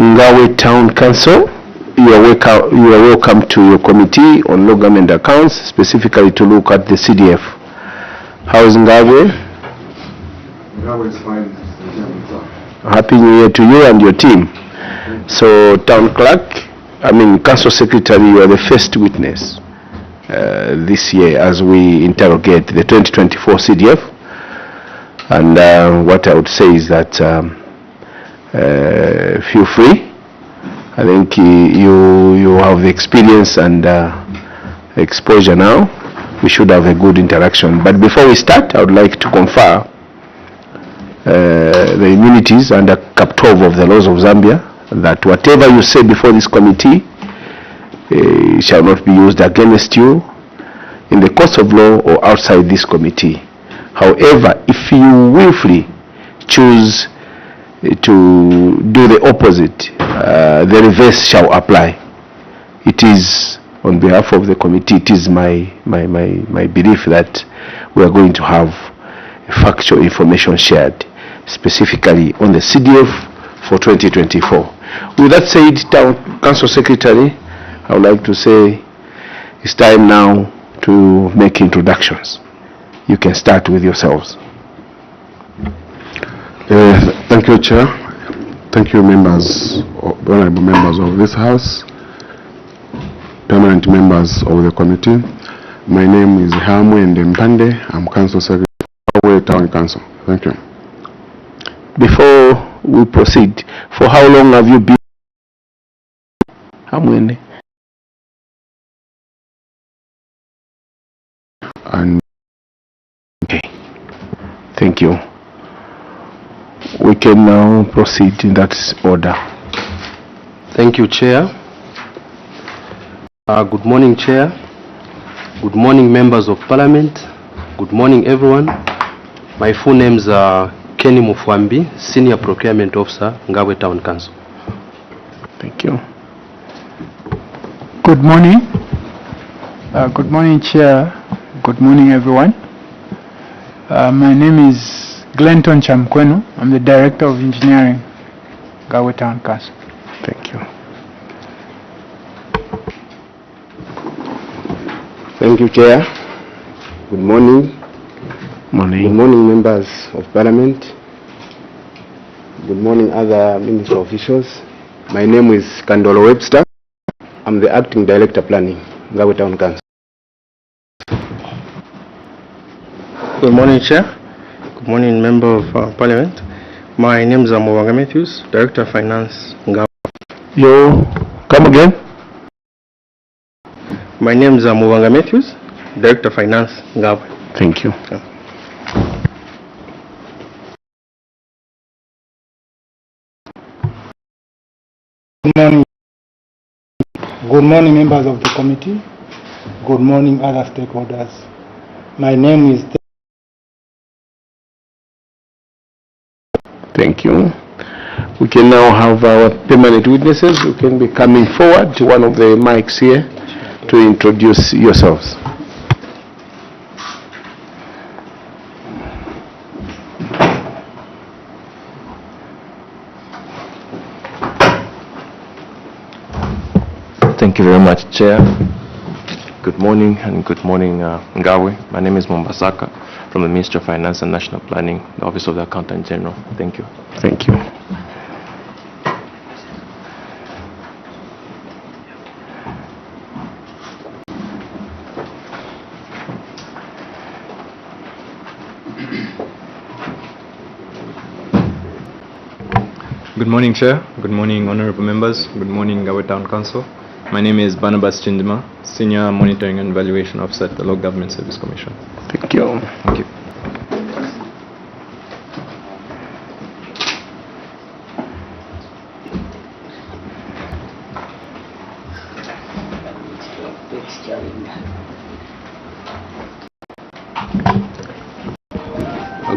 NGABWE Town Council, you are welcome to your committee on local government accounts, specifically to look at the CDF. How is NGABWE? NGABWE is fine. Happy New Year to you and your team. So, Town Clerk, Council Secretary, you are the first witness this year as we interrogate the 2024 CDF. And what I would say is that feel free. I think you have the experience and exposure now. We should have a good interaction. But before we start, I would like to confer the immunities under Cap 12 of the laws of Zambia, that whatever you say before this committee shall not be used against you in the courts of law or outside this committee. However, if you willfully choose to do the opposite, the reverse shall apply. It is on behalf of the committee, it is my belief that we are going to have factual information shared, specifically on the CDF for 2024. With that said, Town Council Secretary, I would like to say it's time now to make introductions. You can start with yourselves. Thank you, Chair. Thank you, members, honorable members of this House, permanent members of the committee. My name is Hamwe Ndempande. I'm Council Secretary of NGABWE Town Council. Thank you. Before we proceed, for how long have you been? Hamwe? And okay. Thank you. We can now proceed in that order. Thank you, Chair. Good morning, Chair. Good morning, members of Parliament. Good morning, everyone. My full names are Kenny Mufwambi, Senior Procurement Officer, NGABWE Town Council. Thank you. Good morning. Good morning, Chair. Good morning, everyone. My name is Glenton Chamkwenu. I'm the Director of Engineering, NGABWE Town Council. Thank you. Thank you, Chair. Good morning. Morning. Good morning, members of Parliament. Good morning, other ministry officials. My name is Kandolo Webster. I'm the Acting Director Planning, NGABWE Town Council. Good morning, Chair. Good morning, Member of Parliament. My name is Mwanga Matthews, Director of Finance, NGABWE. You come again? My name is Mwanga Matthews, Director of Finance, NGABWE. Thank you. Yeah. Good morning. Good morning, members of the committee. Good morning, other stakeholders. My name is... Thank you. We can now have our permanent witnesses who can be coming forward to one of the mics here to introduce yourselves. Thank you very much, Chair. Good morning and good morning, NGABWE. My name is Mombasaka from the Ministry of Finance and National Planning, the Office of the Accountant General. Thank you. Thank you. Good morning, Chair. Good morning, honorable members. Good morning, NGABWE Town Council. My name is Barnabas Chindima, Senior Monitoring and Evaluation Officer at the Local Government Service Commission. Thank you. Thank you.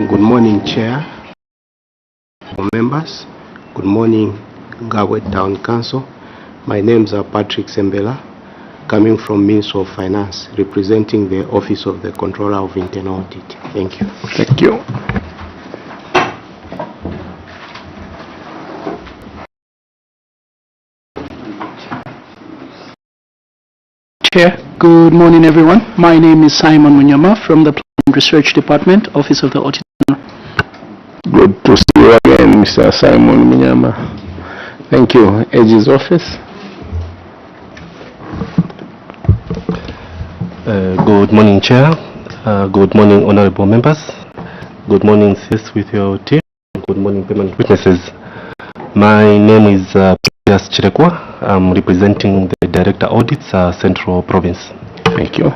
Good morning, Chair, members. Good morning, NGABWE Town Council. My names are Patrick Sembela, coming from Ministry of Finance, representing the Office of the Controller of Internal Audit. Thank you. Thank you. Chair, good morning everyone. My name is Simon Munyama from the Planning Research Department, Office of the Auditor. Good to see you again, Mr. Simon Munyama. Thank you. AG's office. Good morning, Chair. Good morning, honorable members. Good morning, sis, with your team. Good morning, permanent witnesses. My name is Piers Chirekwa. I'm representing the Director Audits, Central Province. Thank you.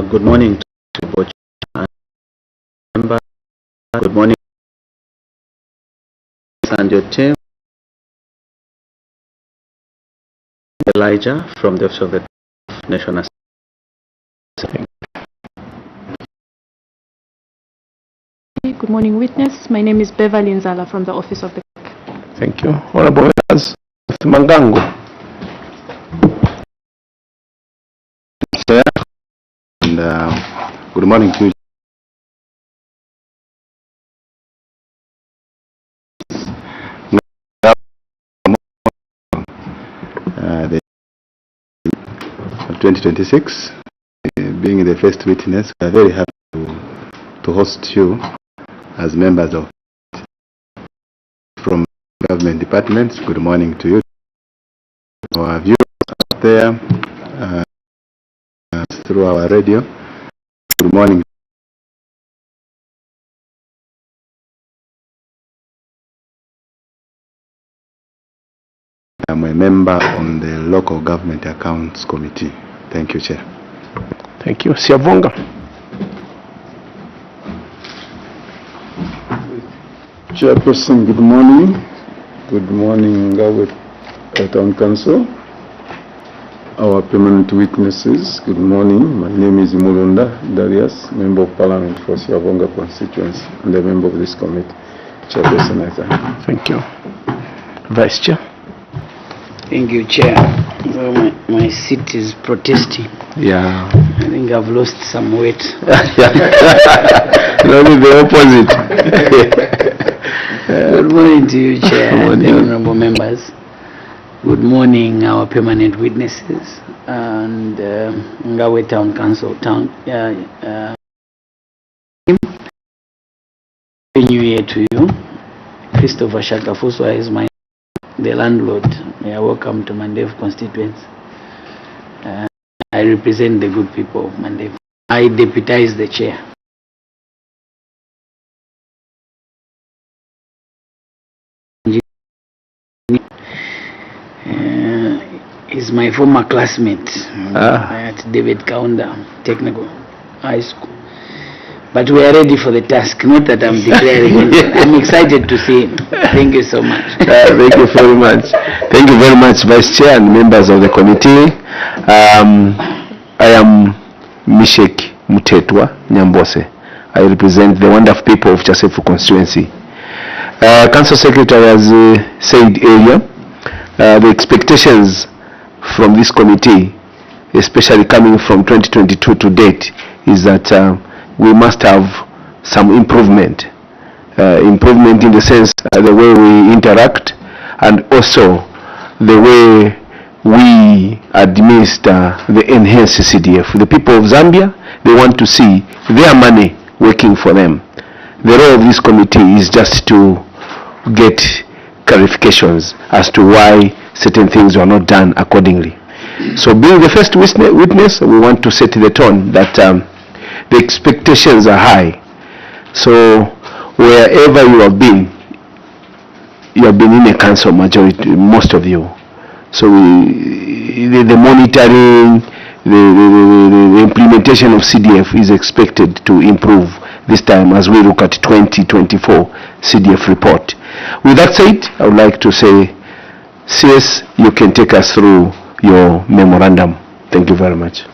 Good morning to both members. Good morning and your team. Elijah from the Office of the National Assembly. Good morning, witness. My name is Beverly Nzala from the Office of the Thank you. Honorable members, Mr. Mangango. Chair, and good morning to you. The 2026, being the first witness, we are very happy to host you as members of from government departments. Good morning to you. Our viewers out there through our radio. Good morning. I'm a member on the Local Government Accounts Committee. Thank you, Chair. Thank you. Siavonga. Chairperson, good morning. Good morning, NGABWE Town Council. Our permanent witnesses, good morning. My name is Mulunda Darius, Member of Parliament for Siavonga constituency and a member of this committee. Chairperson, I thank you. Thank you. Vice Chair. Thank you, Chair. Well, my seat is protesting. Yeah. I think I've lost some weight. No, the opposite. Good morning to you, Chair. Good morning. Honorable members. Good morning, our permanent witnesses and NGABWE Town Council. New Year to you. Christopher Shakafuswa is the landlord. You are welcome to Mandev constituency. I represent the good people of Mandev. I deputize the chair. Is my former classmate at David Kaunda Technical High School. But we are ready for the task. Not that I'm declaring. I'm excited to see him. Thank you so much. Thank you very much. Thank you very much, Vice Chair and members of the committee. I am Mishek Mutetwa Nyambose. I represent the wonderful people of Chasefu constituency. Council Secretary has said earlier, the expectations from this committee, especially coming from 2022 to date, is that we must have some improvement. Improvement in the sense the way we interact and also the way we administer the enhanced CDF. The people of Zambia, they want to see their money working for them. The role of this committee is just to get clarifications as to why certain things were not done accordingly. So being the first witness, we want to set the tone that the expectations are high. So wherever you have been in a council majority, most of you. So the monitoring, the implementation of CDF is expected to improve this time as we look at 2024 CDF report. With that said, I would like to say, CS, you can take us through your memorandum. Thank you very much.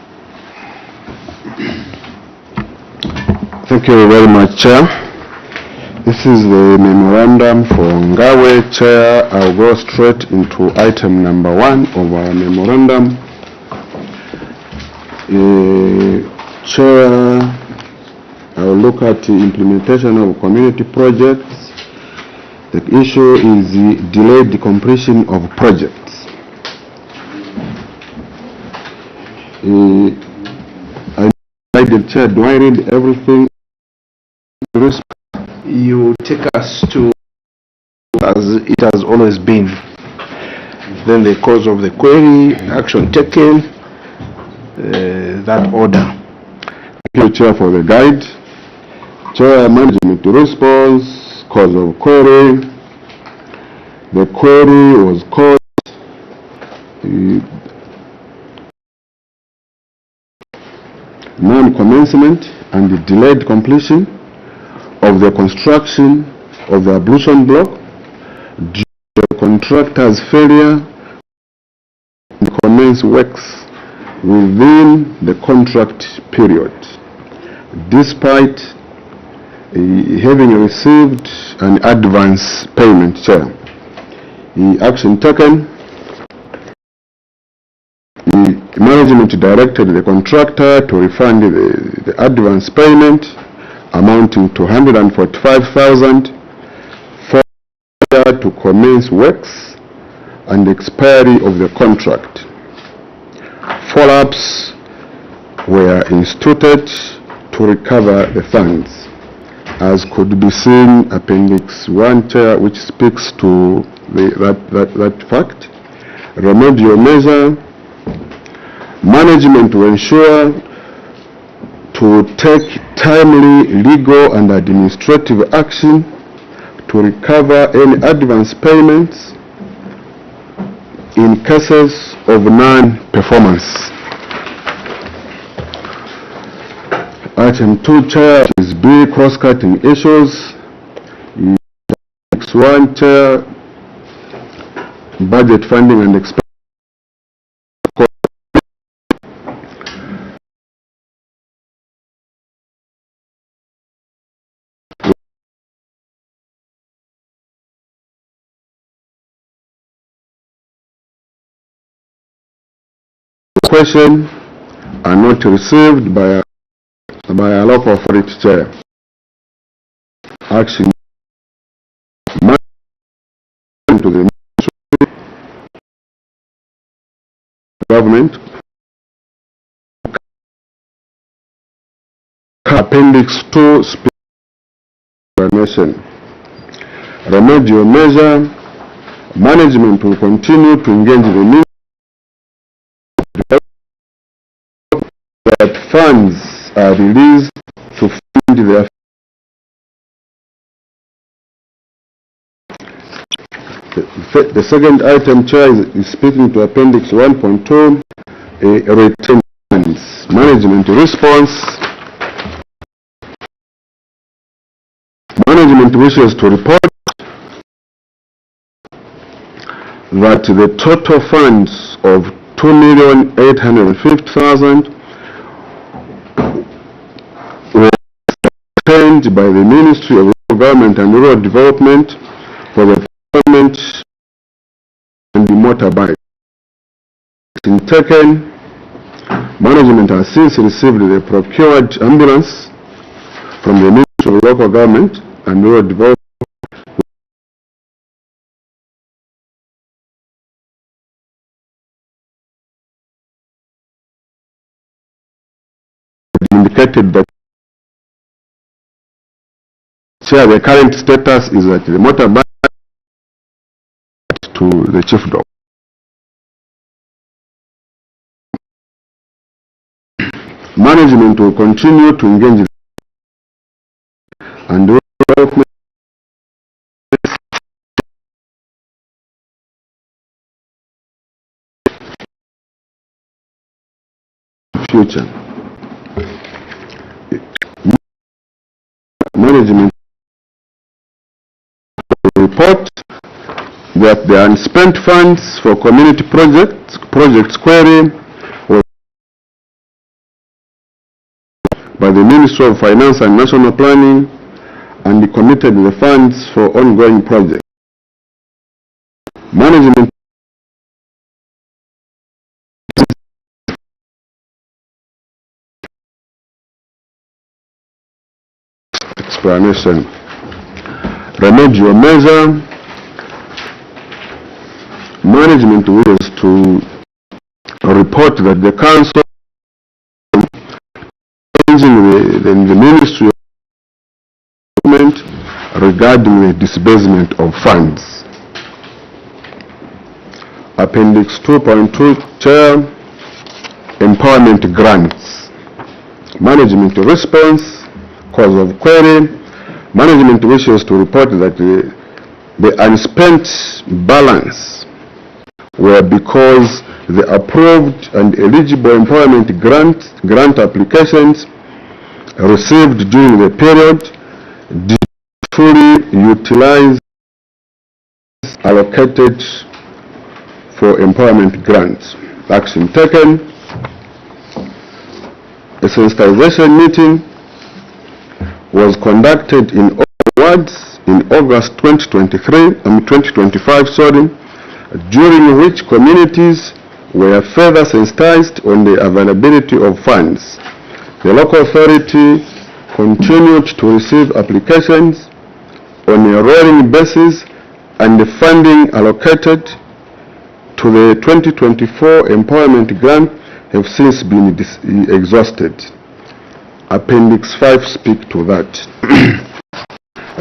Thank you very much, Chair. This is the memorandum for NGABWE, Chair. I'll go straight into item number 1 of our memorandum. Chair, I will look at the implementation of community projects. The issue is the delayed completion of projects. I like the chair. Do I read everything? You take us to as it has always been. Then the cause of the query, action taken, that order. Thank you, Chair, for the guide. Chair, management response, cause of query. The query was caused non-commencement and the delayed completion of the construction of the ablution block due to the contractor's failure to commence works within the contract period, despite having received an advance payment. Chair, the action taken, the management directed the contractor to refund the advance payment amounting to 145,000 for to commence works and expiry of the contract. Follow-ups were instituted to recover the funds, as could be seen Appendix 1, Chair, which speaks to that fact. Remedial measure, management will ensure to take timely legal and administrative action to recover any advance payments in cases of non-performance. Item 2, Chair, is B, cross-cutting issues. Next one, Chair, budget funding and expense. Question are not received by a local authority. Chair, action to the government. Appendix 2 explanation. Remedial measure, management will continue to engage the ministry that funds are released to fund their The second item, Chair, is speaking to Appendix 1.2, retained funds. Management response. Management wishes to report that the total funds of 2,850,000 were retained by the Ministry of Local Government and Rural Development for the payment and the motorbike. In taken, management has since received the procured ambulance from the Ministry of Local Government and Rural Development indicated that the current status is that the motorbike to the chief doc. Management will continue to engage and development future. Management will report that the unspent funds for community projects query was by the Ministry of Finance and National Planning and committed the funds for ongoing projects. Management explanation. Remedial measure. Management wishes to report that the council changing the Ministry of Development regarding the disbursement of funds. Appendix 2.2, Chair, Empowerment Grants. Management response, cause of query. Management wishes to report that the unspent balance were because the approved and eligible employment grant applications received during the period did not fully utilize allocated for employment grants. Action taken. A sensitization meeting was conducted in all wards in August 2025, during which communities were further sensitized on the availability of funds. The local authority continued to receive applications on a rolling basis, and the funding allocated to the 2024 employment grant have since been exhausted. Appendix 5 speak to that.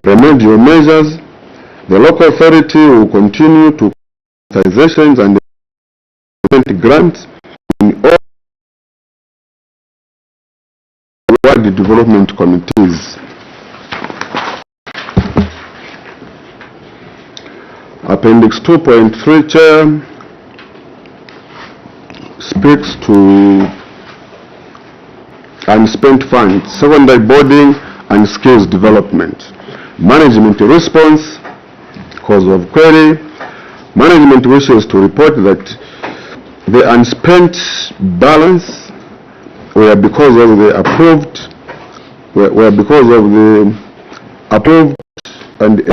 Remedial measures. The local authority will continue to sensitizations and grants in all ward development committees. Appendix 2.3, Chair, speaks to unspent funds, secondary boarding and skills development. Management response, cause of query. Management wishes to report that the unspent balance were because of the approved and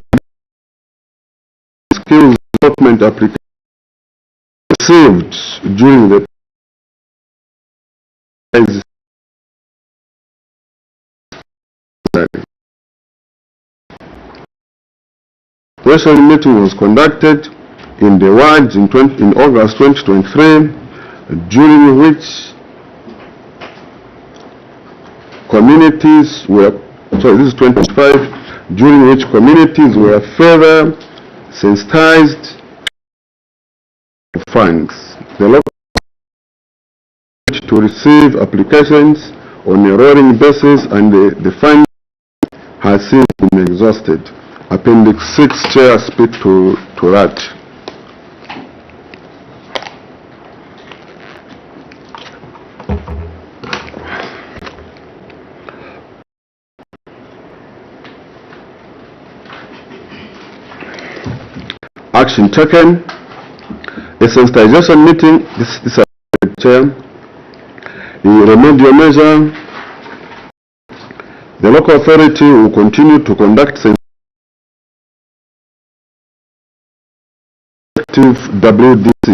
skills development application received during the special meeting was conducted in the wards in August 2023, during which communities were, this is 2025, during which communities were further sensitized to funds. The local to receive applications on a rolling basis, and the fund has since been exhausted. Appendix 6, Chair, speak to that. Action taken. A sensitization meeting, this is Chair. The remedial measure. The local authority will continue to conduct WDC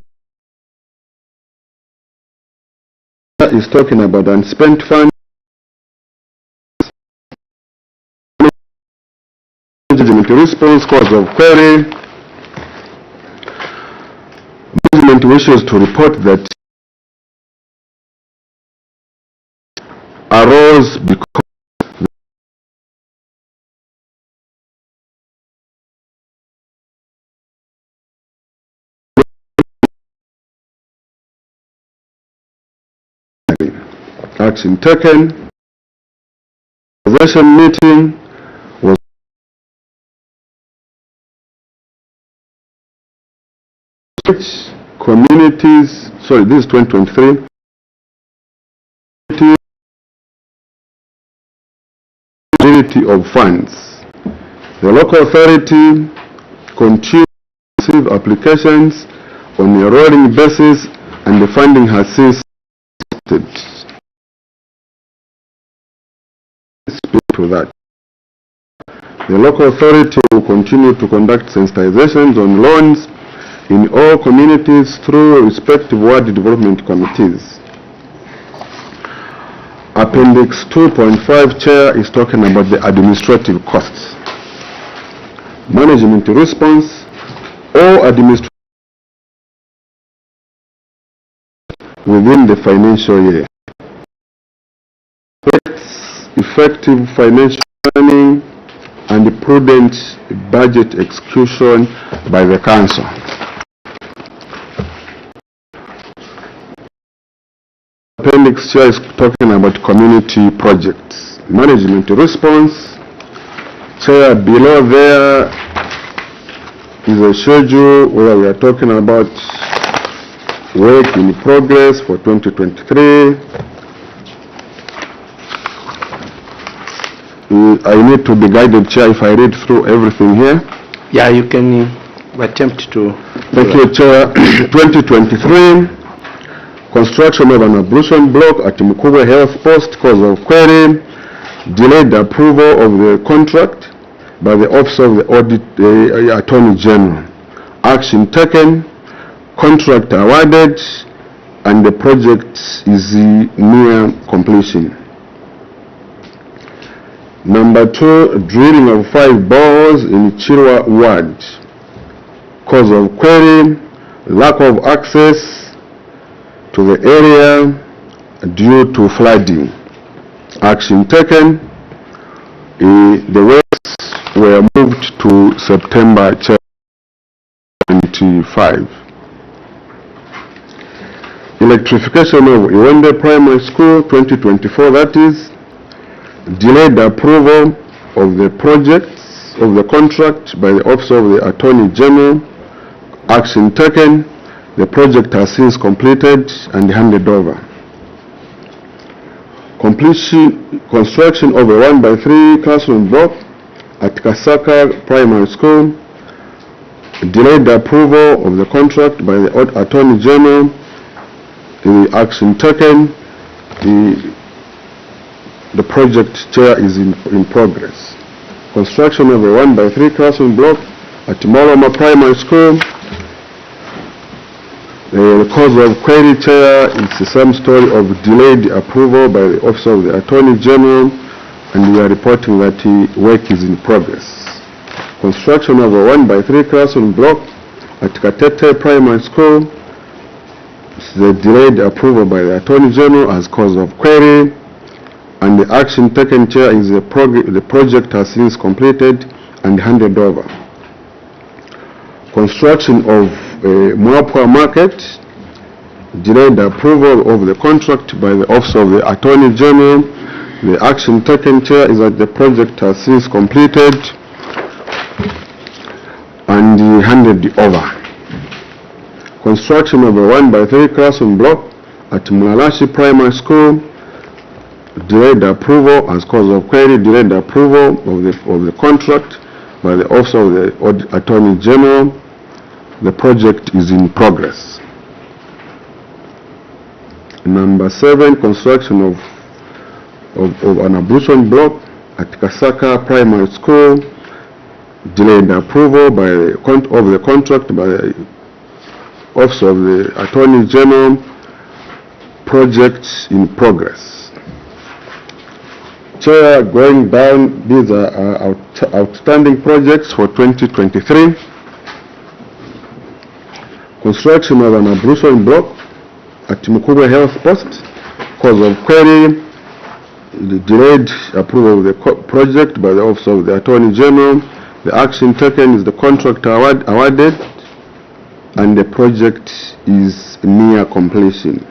is talking about unspent funds. Management response, cause of query. Management wishes to report that arose because action taken. The meeting was communities, sorry, this is 2023. Of funds. The local authority continues to receive applications on a rolling basis, and the funding has since speak to that. The local authority will continue to conduct sensitizations on loans in all communities through respective ward development committees. Appendix 2.5, Chair, is talking about the administrative costs. Management response, all administrative within the financial year. Effective financial planning and prudent budget execution by the Council. Appendix here is talking about community projects. Management response. Chair, below there is a schedule where we are talking about work in progress for 2023. I need to be guided, Chair, if I read through everything here. Yeah, you can attempt to. Thank you, Chair. 2023, construction of an ablution block at NGABWE Health Post, cause of query, delayed approval of the contract by the Office of the Attorney General. Action taken, contract awarded, and the project is near completion. Number 2, drilling of 5 bores in Chirwa Ward. Cause of query, lack of access to the area due to flooding. Action taken, the works were moved to September 25. Electrification of Iwende Primary School 2024, that is, delayed approval of the projects of the contract by the Office of the Attorney General. Action taken, the project has since completed and handed over. Construction of a 1x3 classroom block at Kasaka Primary School, delayed approval of the contract by the Attorney General. The action taken, the project, Chair, is in progress. Construction of a 1x3 classroom block at Moroma Primary School. The cause of query, Chair, is the same story of delayed approval by the Office of the Attorney General, and we are reporting that work is in progress. Construction of a 1x3 classroom block at Katete Primary School. The delayed approval by the Attorney General as cause of query, and the action taken, Chair, is the project has since completed and handed over. Construction of Mwapwa Market, delayed approval of the contract by the Office of the Attorney General. The action taken, Chair, is that the project has since completed and handed over. Construction of a 1x3 classroom block at Mulalashi Primary School, delayed approval as cause of query, delayed approval of the contract by the Office of the Attorney General. The project is in progress. Number 7, construction of an ablution block at Kasaka Primary School, delayed approval of the contract by the Office of the Attorney General. Project in progress. Chair, going down, these are outstanding projects for 2023. Construction of an ablution block at NGABWE Health Post, cause of query, the delayed approval of the project by the Office of the Attorney General. The action taken is the contract awarded, and the project is near completion.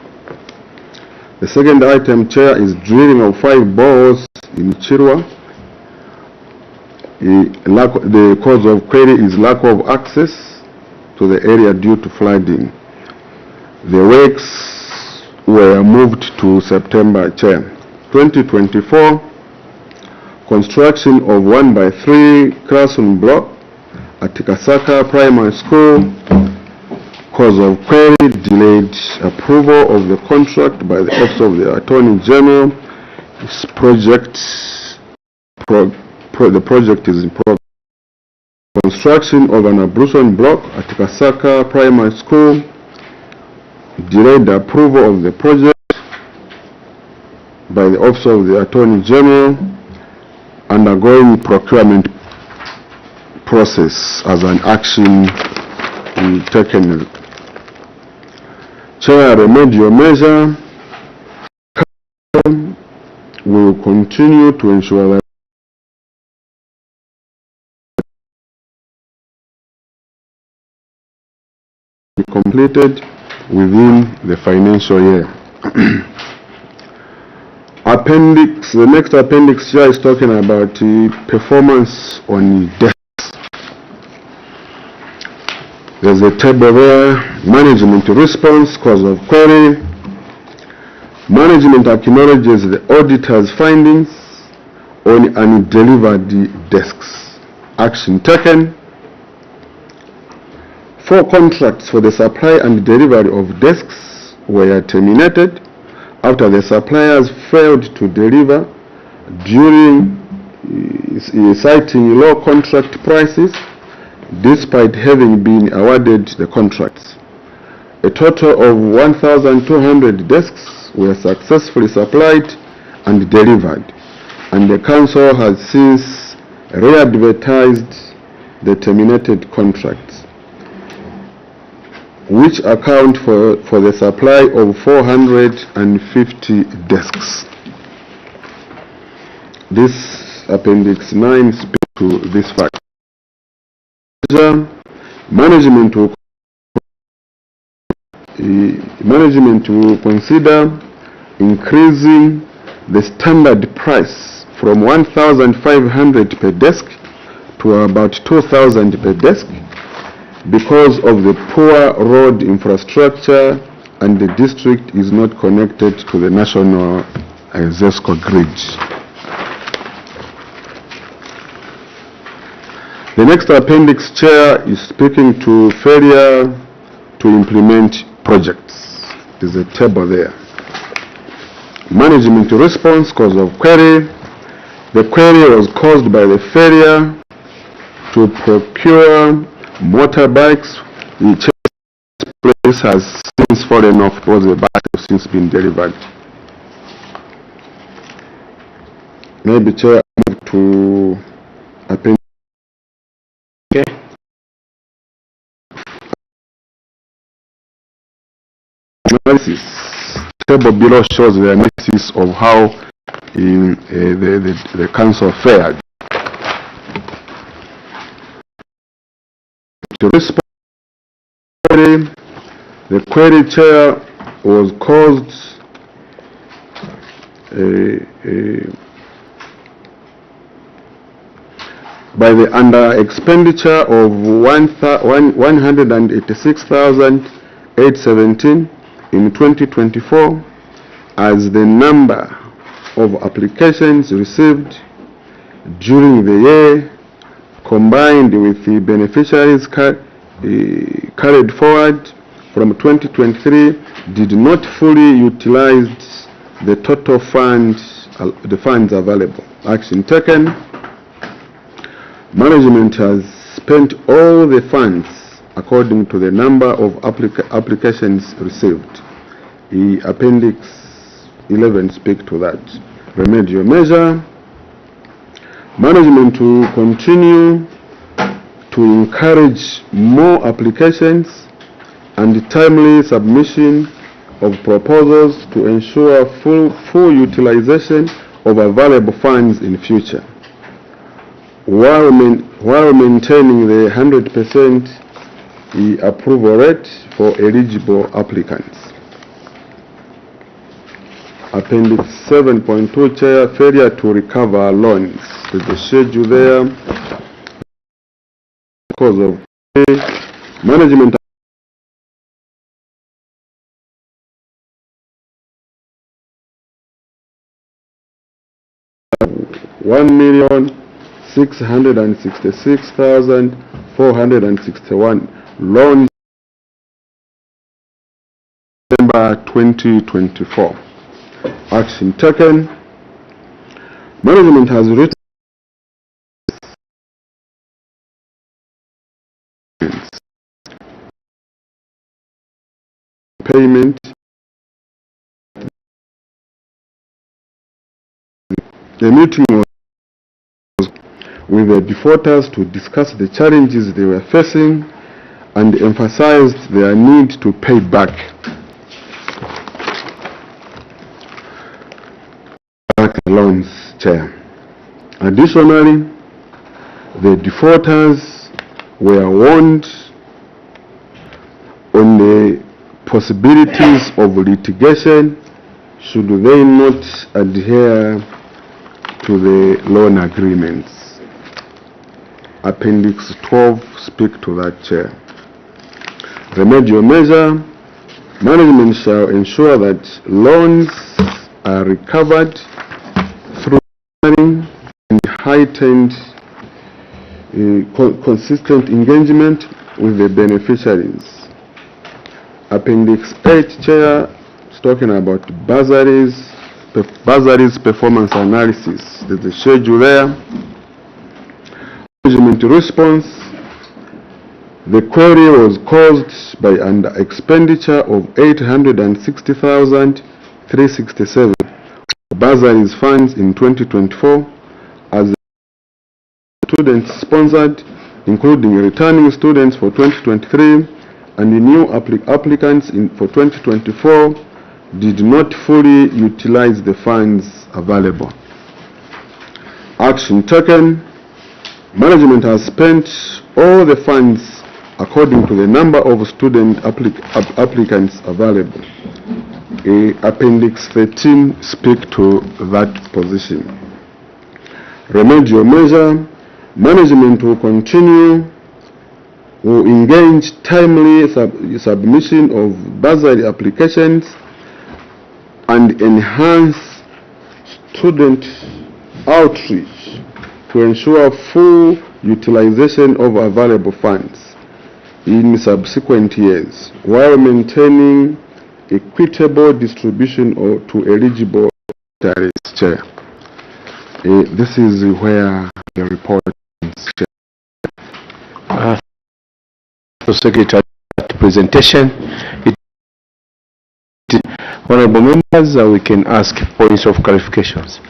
The second item, Chair, is drilling of 5 bores in Chirwa. The cause of query is lack of access to the area due to flooding. The works were moved to September, Chair. 2024, construction of 1x3 classroom block at Kasaka Primary School, cause of query, delayed approval of the contract by the Office of the Attorney General. This project, the project is in progress. Construction of an ablution block at Kasaka Primary School, delayed approval of the project, by the Office of the Attorney General undergoing procurement process as an action taken. Chair, remedial measure will continue to ensure that be completed within the financial year. Appendix, the next appendix here is talking about performance on desks. There's a table there, management response, cause of query. Management acknowledges the auditor's findings on undelivered desks. Action taken. 4 contracts for the supply and delivery of desks were terminated after the suppliers failed to deliver during citing low contract prices despite having been awarded the contracts. A total of 1,200 desks were successfully supplied and delivered, and the Council has since re-advertised the terminated contracts, which account for the supply of 450 desks. This Appendix 9 speaks to this fact. Management will consider increasing the standard price from 1,500 per desk to about 2,000 per desk because of the poor road infrastructure and the district is not connected to the national ZESCO grid. The next appendix, Chair, is speaking to failure to implement projects. There's a table there. Management response, cause of query. The query was caused by the failure to procure motorbikes. The place has since fallen off because the bikes have since been delivered. Maybe, Chair, move to appendix. Okay. Analysis. Table below shows the analysis of how the council fared. To respond, the query, Chair, was caused by the under expenditure of 186,817 in 2024 as the number of applications received during the year combined with the beneficiaries carried forward from 2023 did not fully utilize the total funds, the funds available. Action taken. Management has spent all the funds according to the number of applications received. The Appendix 11 speaks to that. Remedial measure. Management will continue to encourage more applications and timely submission of proposals to ensure full utilization of available funds in future, while maintaining the 100% approval rate for eligible applicants. Appendix 7.2, Chair, failure to recover loans. There's a schedule there. Because of management $1,666,461 loans December 2024. Action taken. Management has written payment a meeting was with the defaulters to discuss the challenges they were facing and emphasized their need to pay back loans, Chair. Additionally, the defaulters were warned on the possibilities of litigation should they not adhere to the loan agreements. Appendix 12 speak to that, Chair. Remedial measure: management shall ensure that loans are recovered through and heightened consistent engagement with the beneficiaries. Appendix 8, Chair, is talking about bursaries performance analysis. There's a schedule there. Management response: the query was caused by an expenditure of 860,367 bursaries funds in 2024 as students sponsored, including returning students for 2023 and the new applicants for 2024 did not fully utilize the funds available. Action taken: management has spent all the funds according to the number of student applicants available. Appendix 13 speak to that position. Remedial measure: management will engage timely submission of bursary applications and enhance student outreach to ensure full utilization of available funds in subsequent years while maintaining equitable distribution to eligible beneficiaries, Chair. This is where the report is, Chair. Secretary, presentation. Honorable members, we can ask points of clarifications.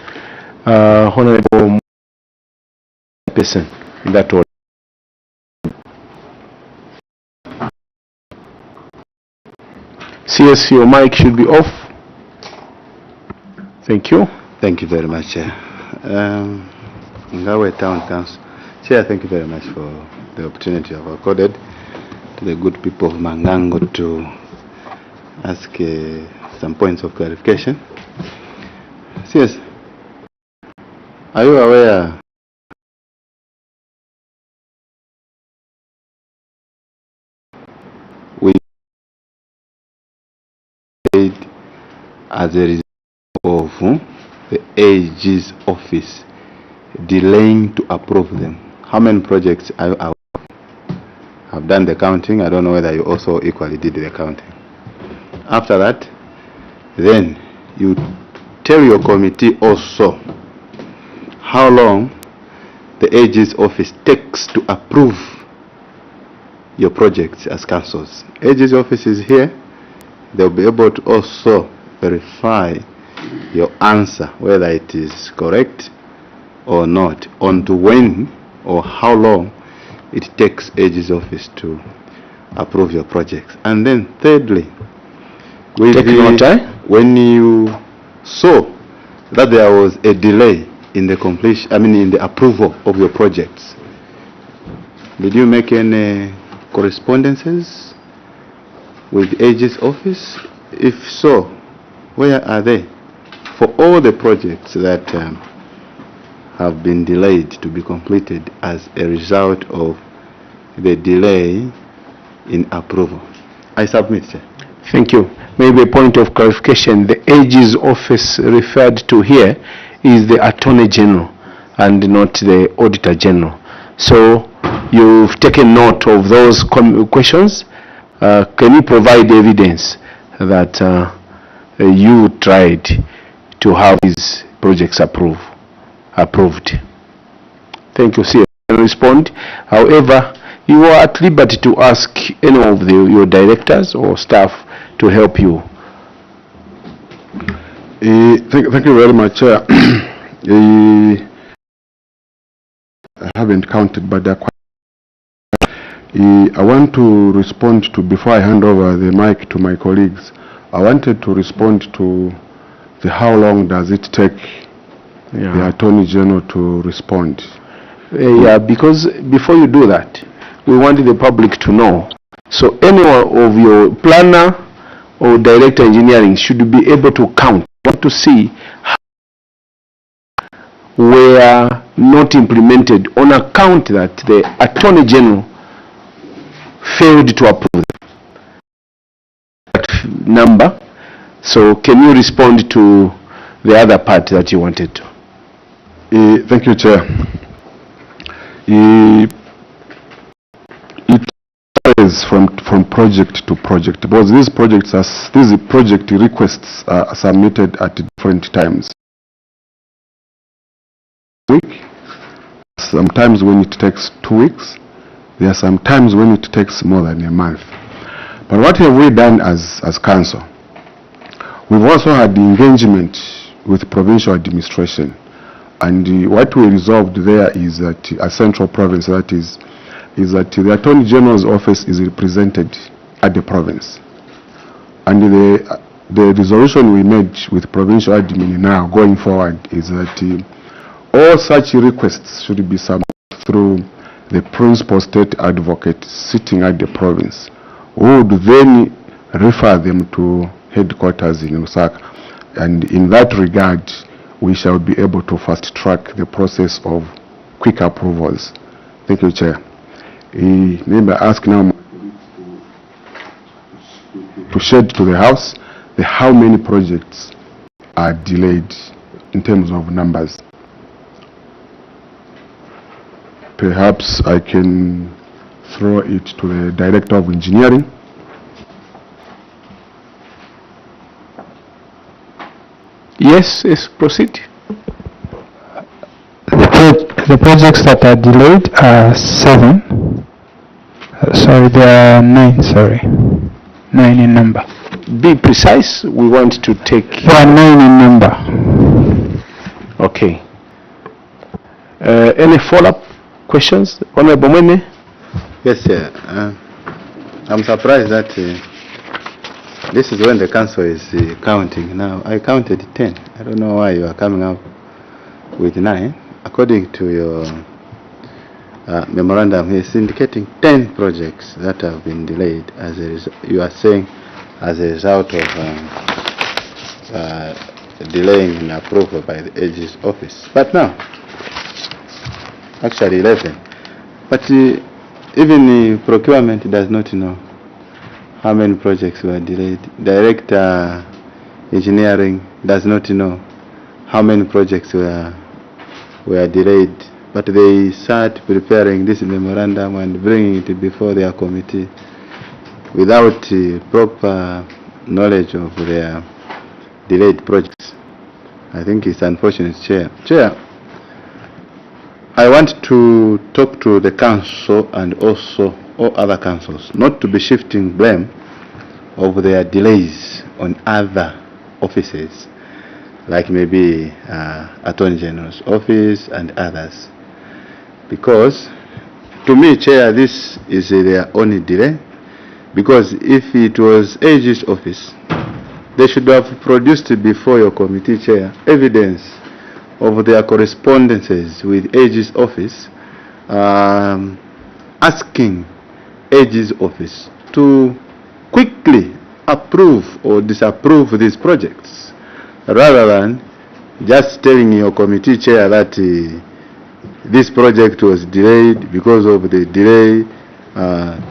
Honorable person, in that order. CS, your mic should be off. Thank you. Thank you very much, Chair. NGABWE Town Council. Chair, thank you very much for the opportunity you have accorded to the good people of Mangango to ask some points of clarification. CS, are you aware we paid as a result of the AG's office delaying to approve them? How many projects are you aware of? I've done the counting. I don't know whether you also equally did the counting. After that, then you tell your committee also how long the AG's office takes to approve your projects as councils. AG's office is here. They'll be able to also verify your answer, whether it is correct or not, on to when or how long it takes AG's office to approve your projects. And then thirdly, when you saw that there was a delay in the completion, in the approval of your projects, did you make any correspondences with AG's office? If so, where are they for all the projects that have been delayed to be completed as a result of the delay in approval? I submit, sir. Thank you. Maybe a point of clarification. The AG's office referred to here is the Attorney General and not the Auditor General. So you've taken note of those questions. Can you provide evidence that you tried to have these projects approved? Thank you, sir. Respond. However, you are at liberty to ask any of your directors or staff to help you. Thank you very much, Chair. I haven't counted, but they're quite. I want to respond to, before I hand over the mic to my colleagues, I wanted to respond to the how long does it take the Attorney General to respond. Yeah, because before you do that, we want the public to know. So any of your planner or director engineering should be able to count. We want to see how were not implemented on account that the Attorney General failed to approve that number. So can you respond to the other part that you wanted to? Thank you, Chair. It varies from project to project, because these project requests are submitted at different times. Sometimes when it takes 2 weeks, there are some times when it takes more than a month. But what have we done as council? We've also had the engagement with provincial administration, and what we resolved there is that a central province, that is that the Attorney General's office is represented at the province, and the resolution we made with provincial admin now going forward is that all such requests should be submitted through the principal state advocate sitting at the province, who would then refer them to headquarters in Lusaka. And in that regard, we shall be able to fast track the process of quick approvals. Thank you, Chair. May I ask now to shed to the House how many projects are delayed in terms of numbers. Perhaps I can throw it to the Director of Engineering. Yes, proceed. The projects that are delayed are 7. Sorry, there are 9, sorry. 9 in number. Be precise, we want to take... There are 9 in number. Okay. Any follow-up questions? Honorable Mwene? Yes, sir. I'm surprised that this is when the council is counting now. I counted 10. I don't know why you are coming up with 9. According to your memorandum, he is indicating 10 projects that have been delayed, as you are saying, as a result of delaying in approval by the AG's office. But now, actually 11. But even procurement does not know how many projects were delayed. Director engineering does not know how many projects were delayed. But they start preparing this memorandum and bringing it before their committee without proper knowledge of their delayed projects. I think it's unfortunate, Chair. Chair, I want to talk to the council and also all other councils not to be shifting blame of their delays on other offices, like maybe Attorney General's office and others. Because to me, Chair, this is their only delay. Because if it was AG's office, they should have produced before your committee, Chair, evidence of their correspondences with AG's office, asking AG's office to quickly approve or disapprove these projects, rather than just telling your committee, Chair, that this project was delayed because of the delay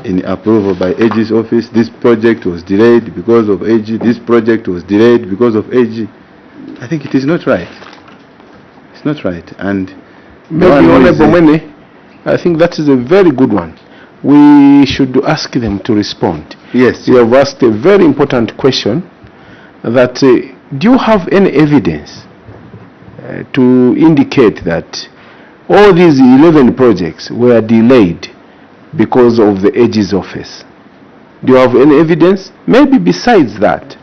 in approval by AG's office. This project was delayed because of AG. This project was delayed because of AG. I think it is not right. It's not right. And maybe Honorable Mwene, I think that is a very good one. We should ask them to respond. Yes. You have asked a very important question that do you have any evidence to indicate that all these 11 projects were delayed because of the AG's office? Do you have any evidence? Maybe besides that,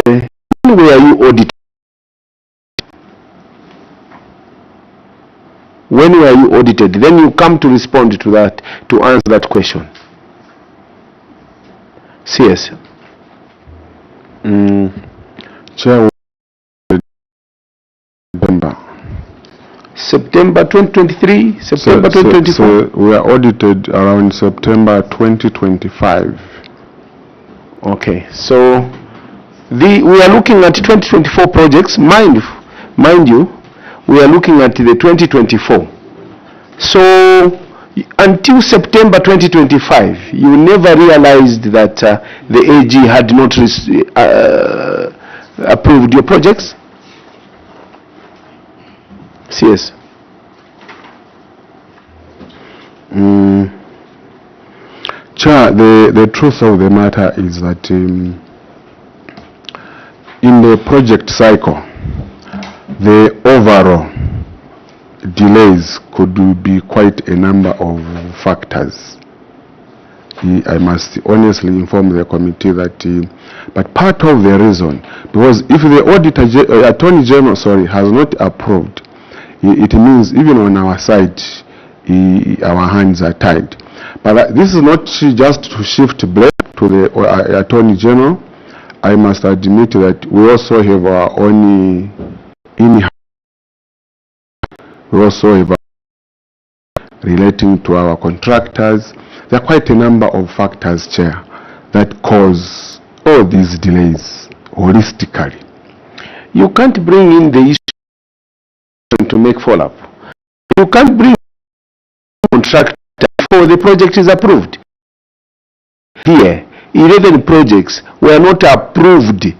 where you audited? When were you audited? Then you come to respond to that, to answer that question. CS. Chair, September 2023, September 2024? So we are audited around September 2025. Okay, so we are looking at 2024 projects. Mind you, we are looking at the 2024. So until September 2025, you never realized that the AG had not approved your projects? CS. Chair, the truth of the matter is that in the project cycle, the overall delays could be quite a number of factors. I must honestly inform the committee that, but part of the reason, because if the Attorney General, has not approved, it means even on our side, our hands are tied. But this is not just to shift blame to the Attorney General. I must admit that we also have our own we also have relating to our contractors. There are quite a number of factors, Chair, that cause all these delays holistically. You can't bring in the issue to make follow-up. You can't bring contractor before the project is approved. Here, 11 projects were not approved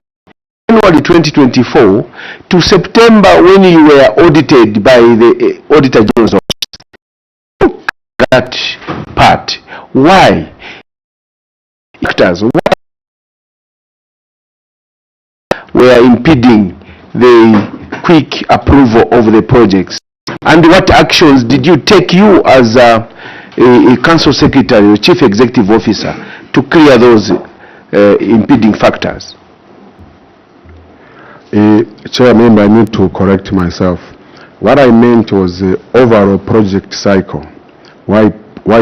January 2024 to September when you were audited by the Auditor General's office. Look at that part. Why? Factors were impeding the quick approval of the projects, and what actions did you take, you as a council secretary or chief executive officer, to clear those impeding factors? Chair, member, I need to correct myself. What I meant was the overall project cycle. Why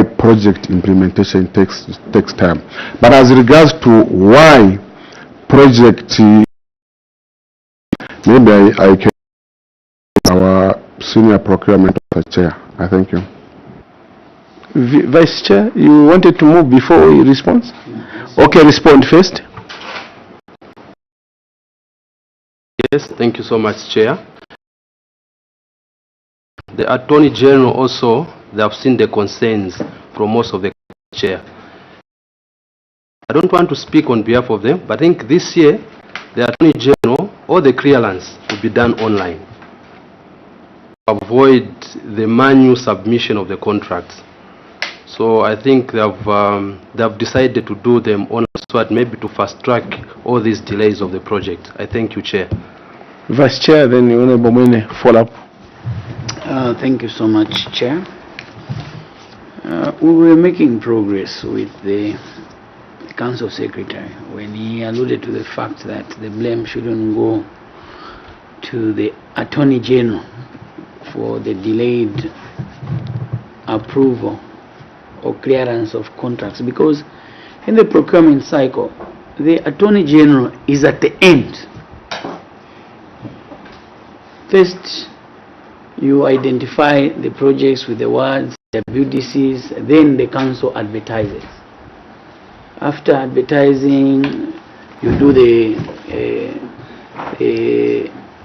project implementation takes time. But as regards to why project, maybe I can our senior procurement officer, Chair. I thank you. Vice Chair, you wanted to move before you respond? Okay, respond first. Yes, thank you so much, Chair. The Attorney General also, they have seen the concerns from most of the Chair. I don't want to speak on behalf of them, but I think this year, the Attorney General, all the clearance will be done online. Avoid the manual submission of the contracts. So I think they have decided to do them online, so that maybe to fast track all these delays of the project. I thank you, Chair. Vice Chair, then Honorable Mwene, follow up. Thank you so much, Chair. We were making progress with the Council Secretary when he alluded to the fact that the blame shouldn't go to the Attorney General for the delayed approval or clearance of contracts, because in the procurement cycle, the Attorney General is at the end. First, you identify the projects with the words, the WDCs, then the council advertises. After advertising, you do the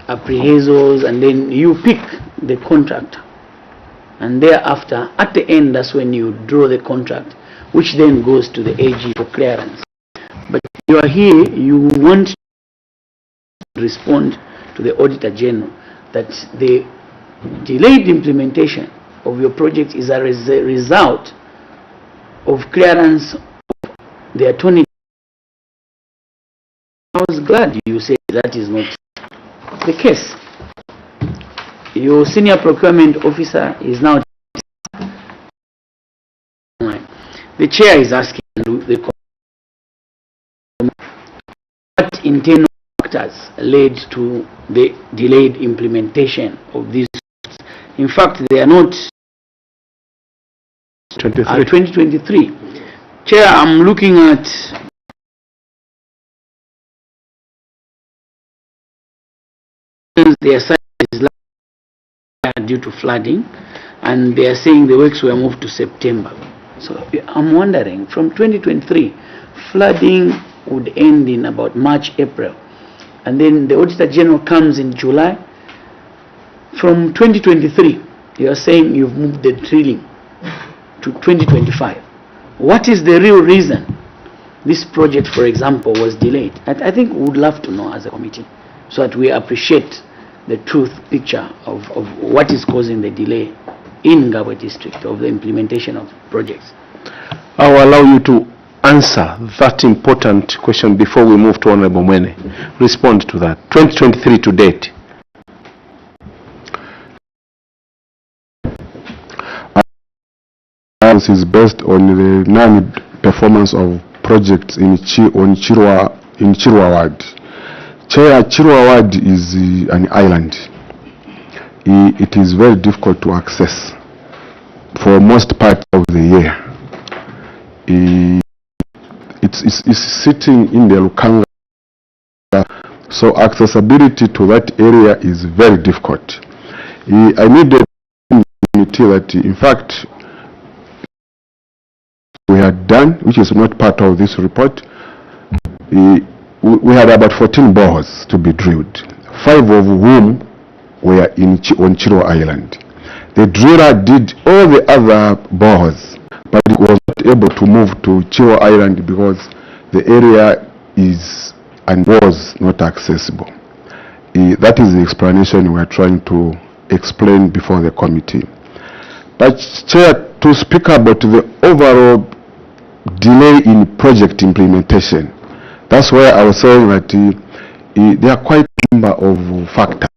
appraisals, and then you pick the contractor. And thereafter, at the end, that's when you draw the contract, which then goes to the AG for clearance. But you are here, you want to respond to the Auditor General that the delayed implementation of your project is a result of clearance of the Attorney General. I was glad you said that is not the case. Your senior procurement officer is now online. The chair is asking what internal factors led to the delayed implementation of these In fact, they are not 2023. Chair, I'm looking at their site is due to flooding, and they are saying the works were moved to September. So I'm wondering, from 2023, flooding would end in about March, April, and then the Auditor General comes in July. From 2023, you are saying you've moved the drilling to 2025. What is the real reason this project, for example, was delayed? I think we would love to know as a committee, so that we appreciate the truth picture of what is causing the delay in NGABWE district of the implementation of projects. I will allow you to answer that important question before we move to Honorable Mwene. Respond to that. 2023 to date. This is based on the non-performance of projects in Chirwa Ward. Chair, Chirwa Ward is an island. It is very difficult to access for most part of the year. It's sitting in the Lukanga, so accessibility to that area is very difficult. I need a committee that, in fact, we had done, which is not part of this report. We had about 14 boreholes to be drilled, 5 of whom were on Chirwa Island. The driller did all the other boreholes, but he was not able to move to Chirwa Island because the area is and was not accessible. That is the explanation we are trying to explain before the committee. But Chair, to speak about the overall delay in project implementation, that's why I was saying that there are quite a number of factors.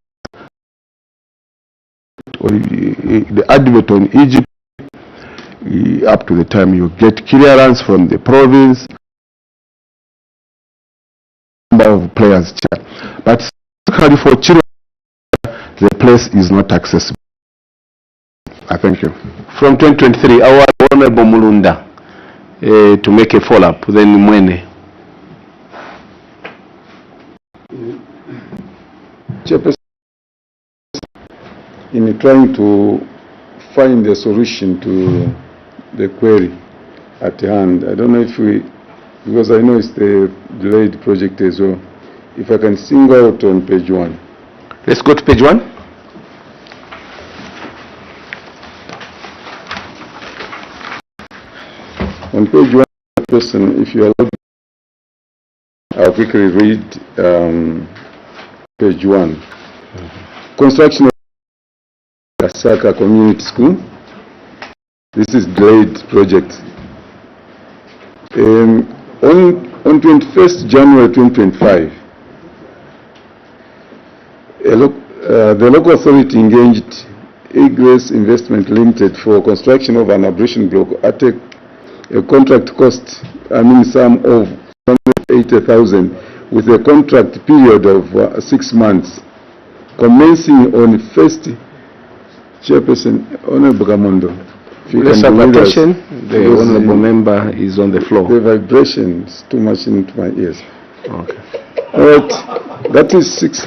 The advert on Egypt, up to the time you get clearance from the province, number of players, but specifically for children, the place is not accessible. I thank you. From 2023, our Honorable Mulunda, to make a follow-up, then Mwene. Chairperson, in trying to find a solution to the query at hand, I don't know if because I know it's the delayed project as well, if I can single out on page 1. Let's go to page 1. On page 1, person, if you allow, I'll quickly read page 1. Construction of Kasaka Community School. This is delayed project. On 21st January 2025, the local authority engaged Egress Investment Limited for construction of an ablution block at a contract cost, sum of 180,000, with a contract period of 6 months, commencing on 1st. Chairperson, Honorable Gamondo. Let's have attention. The Honorable Member is on the floor. The vibration is too much into my ears. Okay. All right. That is 6.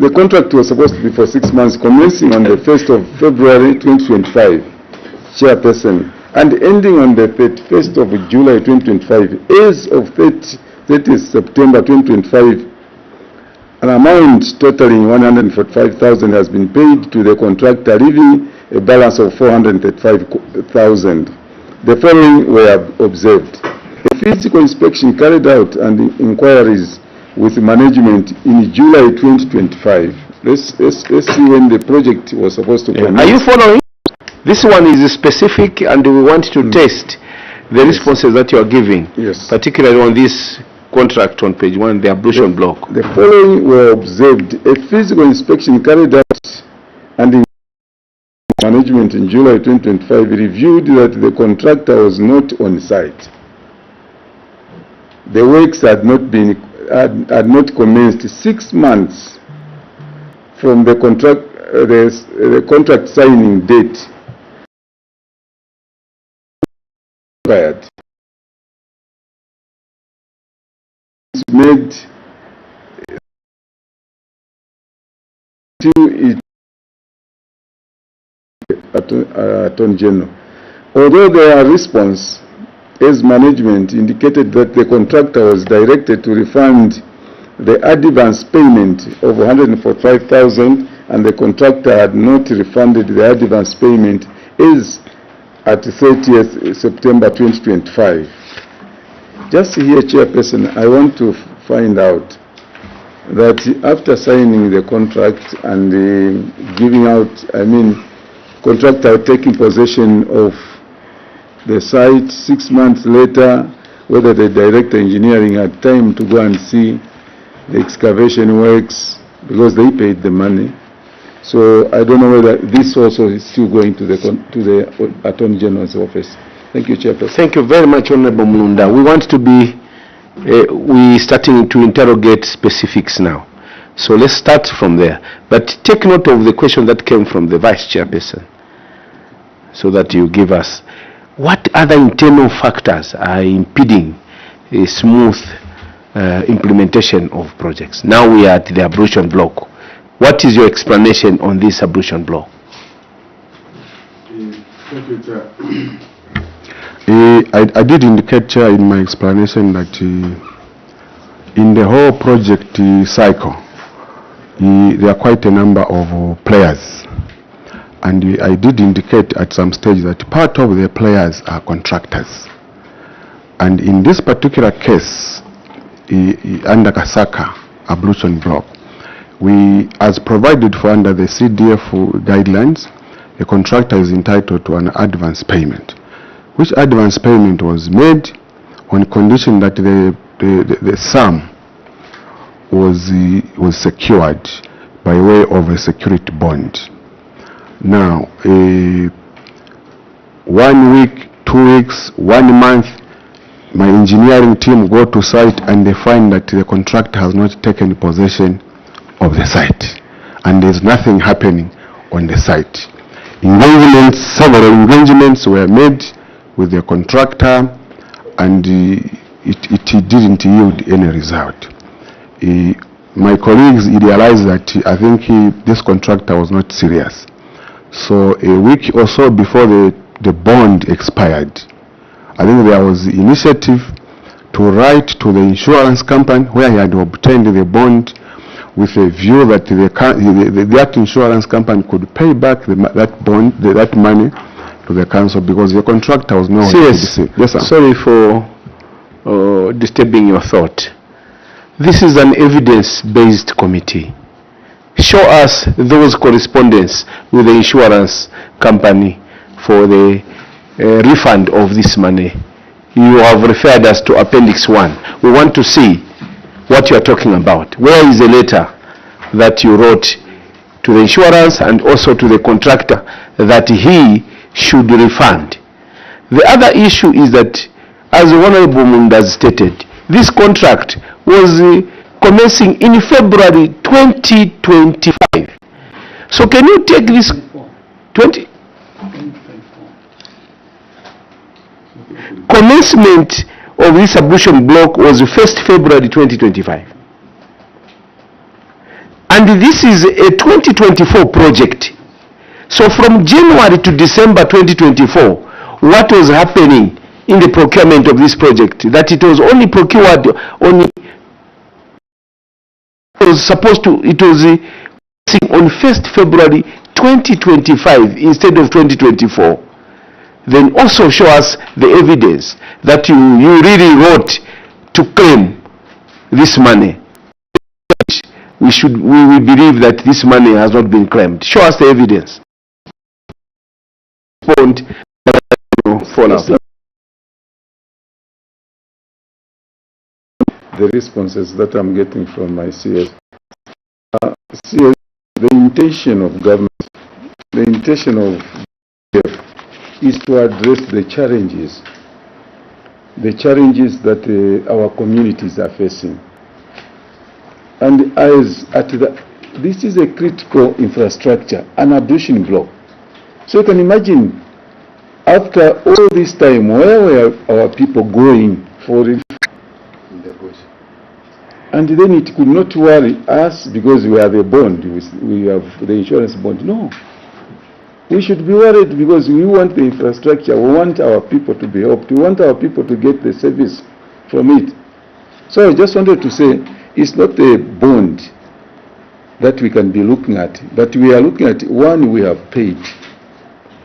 The contract was supposed to be for 6 months, commencing on the 1st of February 2025, Chairperson, and ending on the 31st of July 2025. As of 30th September 2025, an amount totaling 145,000 has been paid to the contractor, leaving a balance of 435,000. The following were observed: a physical inspection carried out and inquiries with management in July 2025. Let's see when the project was supposed to commence. Are you following? This one is specific, and we want to test the responses that you are giving, particularly on this contract on page 1, the ablution block. The following were observed: a physical inspection carried out and management in July 2025 reviewed that the contractor was not on site. The works had not commenced 6 months from the contract the contract signing date expired. It's made till it Attorney General. Although their response as management indicated that the contractor was directed to refund the advance payment of 145,000 and the contractor had not refunded the advance payment is at 30th September 2025. Just here, Chairperson, I want to find out that after signing the contract and giving out, contractor taking possession of the site 6 months later, whether the director engineering had time to go and see the excavation works because they paid the money. So I don't know whether this also is still going to the Attorney General's office. Thank you, Chairperson. Thank you very much, Honorable Mulunda. We want to be, we starting to interrogate specifics now. So let's start from there. But take note of the question that came from the Vice Chairperson so that you give us. What other internal factors are impeding a smooth implementation of projects? Now we are at the ablution block. What is your explanation on this ablution block? Thank you, Chair. I did indicate, Chair, in my explanation that in the whole project cycle, there are quite a number of players. And I did indicate at some stage that part of the players are contractors. And in this particular case, under Kasaka ablution block, we, as provided for under the CDF guidelines, the contractor is entitled to an advance payment, which advance payment was made on condition that the sum was secured by way of a security bond. Now, 1 week, 2 weeks, 1 month, my engineering team go to site and they find that the contractor has not taken possession of the site and there's nothing happening on the site. Engagements, several engagements were made with the contractor and it didn't yield any result. My colleagues realized that I think this contractor was not serious. So a week or so before the bond expired, I think there was the initiative to write to the insurance company where he had obtained the bond with a view that that insurance company could pay back that bond, that money to the council because the contractor was nowhere to be seen. Yes, sir. Sorry for disturbing your thought. This is an evidence-based committee. Show us those correspondence with the insurance company for the refund of this money. You have referred us to Appendix 1. We want to see what you are talking about. Where is the letter that you wrote to the insurance and also to the contractor that he should refund? The other issue is that, as the Honorable Munda stated, this contract was commencing in February 2025. So can you take this 20? Commencement of this ablution block was 1st February 2025. And this is a 2024 project. So from January to December 2024, what was happening in the procurement of this project? That it was only procured on, it was on 1st February 2025 instead of 2024. Then also show us the evidence that you really wrote to claim this money. We believe that this money has not been claimed. Show us the evidence. The responses that I'm getting from my CS. CS, the intention of government, the intention of DF is to address the challenges that our communities are facing. And as at this is a critical infrastructure, an ablution block. So you can imagine, after all this time, where were our people going for it? In the bush. And then it could not worry us because we have a bond, we have the insurance bond. No. We should be worried because we want the infrastructure, we want our people to be helped, we want our people to get the service from it. So I just wanted to say, it's not a bond that we can be looking at, but we are looking at one we have paid.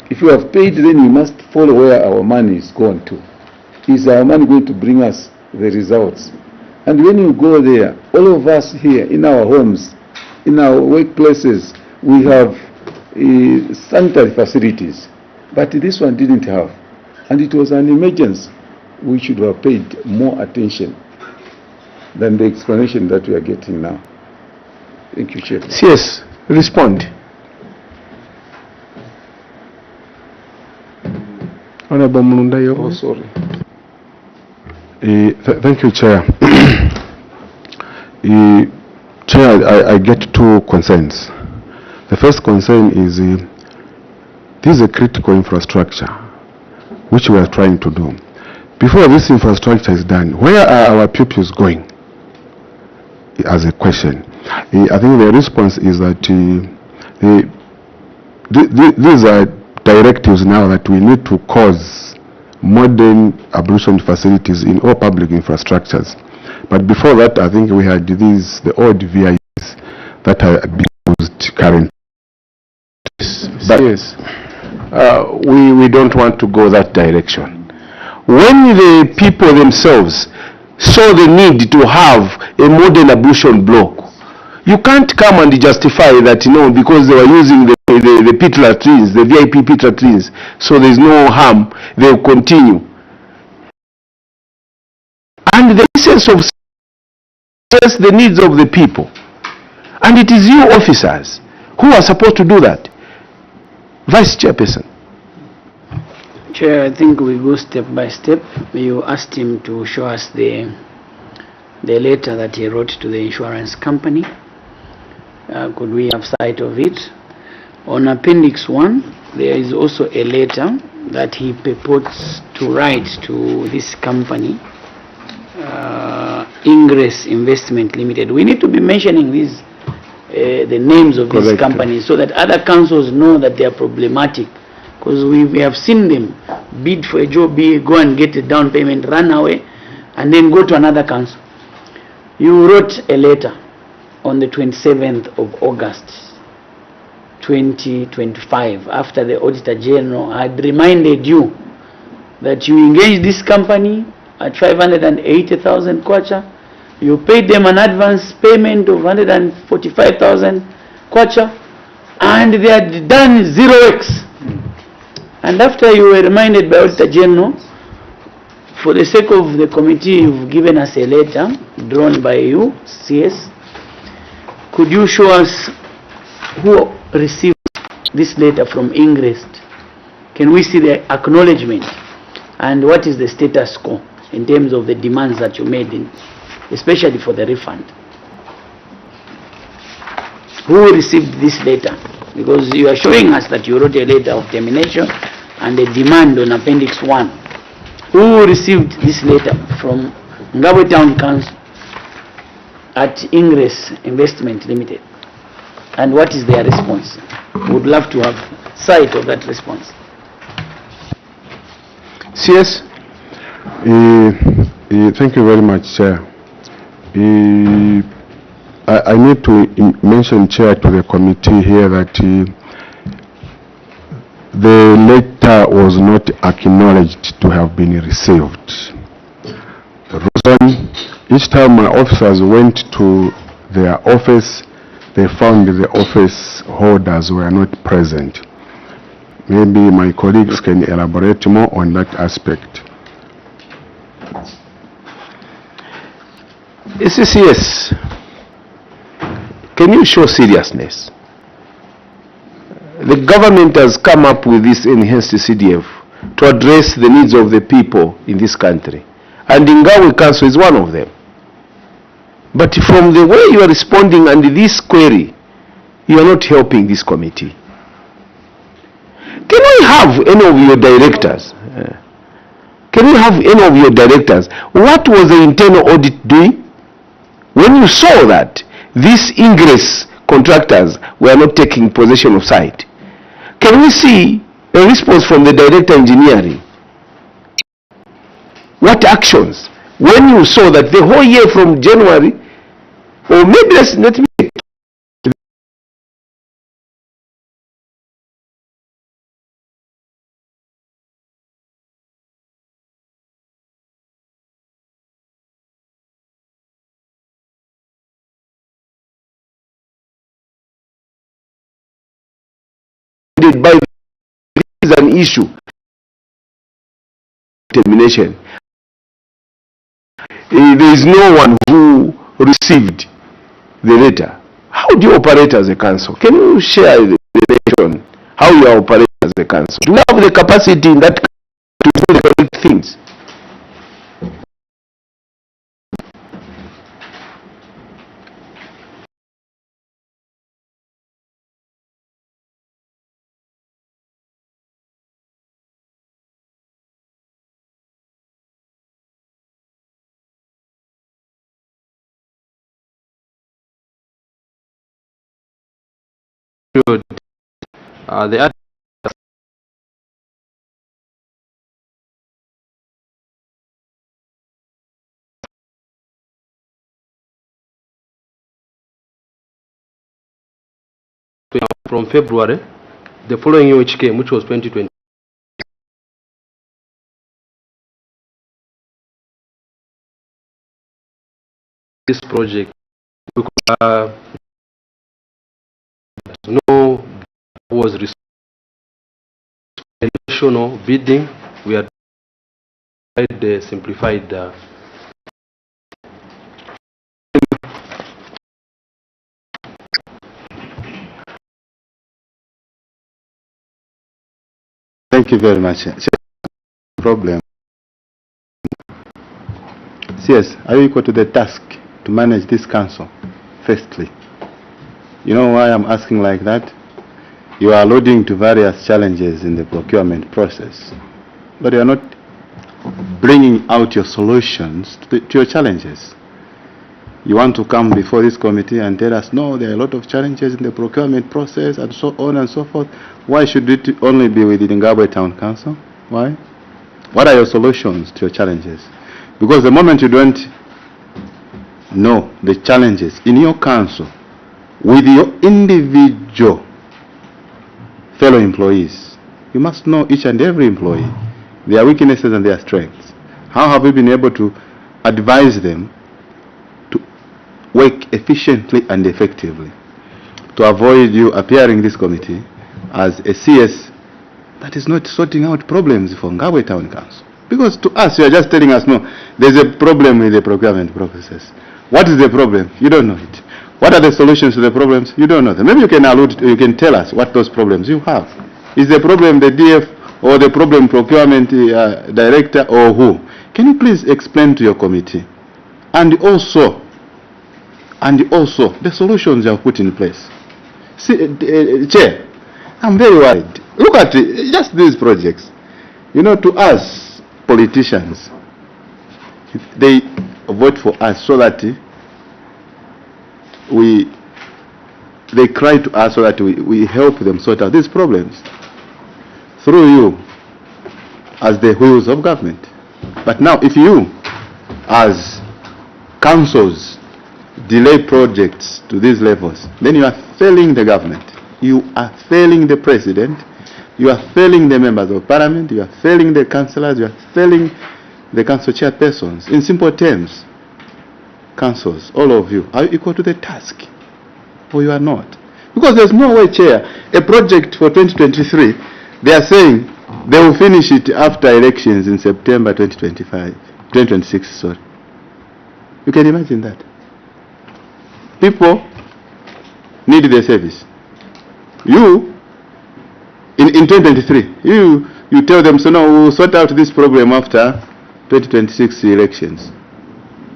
If we have paid, then we must follow where our money is going to. Is our money going to bring us the results? And when you go there, all of us here in our homes, in our workplaces, we have sanitary facilities, but this one didn't have, and it was an emergency. We should have paid more attention than the explanation that we are getting now. Thank you, Chair. Yes, respond. Honorable Mulunda. Oh, sorry. Thank you, Chair. Chair, I get two concerns. The first concern is this is a critical infrastructure which we are trying to do. Before this infrastructure is done, where are our pupils going? As a question. I think the response is that these are directives now that we need to cause modern ablution facilities in all public infrastructures. But before that, I think we had the old VIs that are being used currently. But yes, we don't want to go that direction. When the people themselves saw the need to have a modern ablution block, you can't come and justify that, because they were using the pit latrines, the VIP pit latrines, so there's no harm, they'll continue. And the essence of the needs of the people. And it is you officers who are supposed to do that. Vice Chairperson. Chair, I think we go step by step. You asked him to show us the letter that he wrote to the insurance company. Could we have sight of it? On Appendix 1, there is also a letter that he purports to write to this company, Ingress Investment Limited. We need to be mentioning these, the names of these companies, so that other councils know that they are problematic. Because we have seen them bid for a job, go and get a down payment, run away, and then go to another council. You wrote a letter on the 27th of August 2025, after the Auditor General had reminded you that you engaged this company at 580,000 kwacha. You paid them an advance payment of 145,000 kwacha, and they had done 0x. And after you were reminded by Auditor General, for the sake of the committee, you've given us a letter drawn by you, CS. Could you show us who received this letter from Ingress? Can we see the acknowledgement? And what is the status quo in terms of the demands that you made, especially for the refund? Who received this letter? Because you are showing us that you wrote a letter of termination and a demand on Appendix 1. Who received this letter from NGABWE Town Council at Ingress Investment Limited? And what is their response? We would love to have sight of that response. CS? Thank you very much, Chair. I need to mention, Chair, to the committee here that the letter was not acknowledged to have been received. The reason, each time my officers went to their office, they found the office holders were not present. Maybe my colleagues can elaborate more on that aspect. SCCS, can you show seriousness? The government has come up with this enhanced CDF to address the needs of the people in this country. And NGABWE Council is one of them. But from the way you are responding and this query, you are not helping this committee. Can we have any of your directors? Can we have any of your directors? What was the internal audit doing? When you saw that these ingress contractors were not taking possession of site, can we see a response from the director engineering? What actions? When you saw that the whole year from January, or maybe let me by is an issue termination. There is no one who received the letter. How do you operate as a council? Can you share the nation how you operate as a council? Do you have the capacity in that to do the correct things? The other from February, the following year which came, which was 2020. This project, no was national bidding. We had the simplified. Thank you very much. Problem. CS, are you equal to the task to manage this council? Firstly, you know why I'm asking like that? You are alluding to various challenges in the procurement process, but you are not bringing out your solutions to your challenges. You want to come before this committee and tell us, no, there are a lot of challenges in the procurement process and so on and so forth. Why should it only be with the NGABWE Town Council? Why? What are your solutions to your challenges? Because the moment you don't know the challenges in your council with your individual fellow employees, you must know each and every employee, their weaknesses and their strengths. How have we been able to advise them to work efficiently and effectively to avoid you appearing this committee as a CS that is not sorting out problems for NGABWE Town Council? Because to us, you are just telling us, no, there's a problem with the procurement processes. What is the problem? You don't know it. What are the solutions to the problems? You don't know them. Maybe you can allude, you can tell us what those problems you have. Is the problem the DF or the problem procurement director or who? Can you please explain to your committee? And also the solutions you have put in place. See, Chair, I'm very worried. Look at it, just these projects. You know, to us, politicians, they vote for us so that they cry to us so that we help them sort out these problems through you as the wheels of government. But now if you as councils delay projects to these levels, then you are failing the government, you are failing the president, you are failing the members of parliament, you are failing the councillors, you are failing the council chairpersons. In simple terms, councils, all of you, are you equal to the task? Or you are not? Because there's no way, Chair, a project for 2023, they are saying they will finish it after elections in September 2026, sorry. You can imagine that. People need their service. You, in 2023, you tell them, so no, we'll sort out this problem after 2026 elections.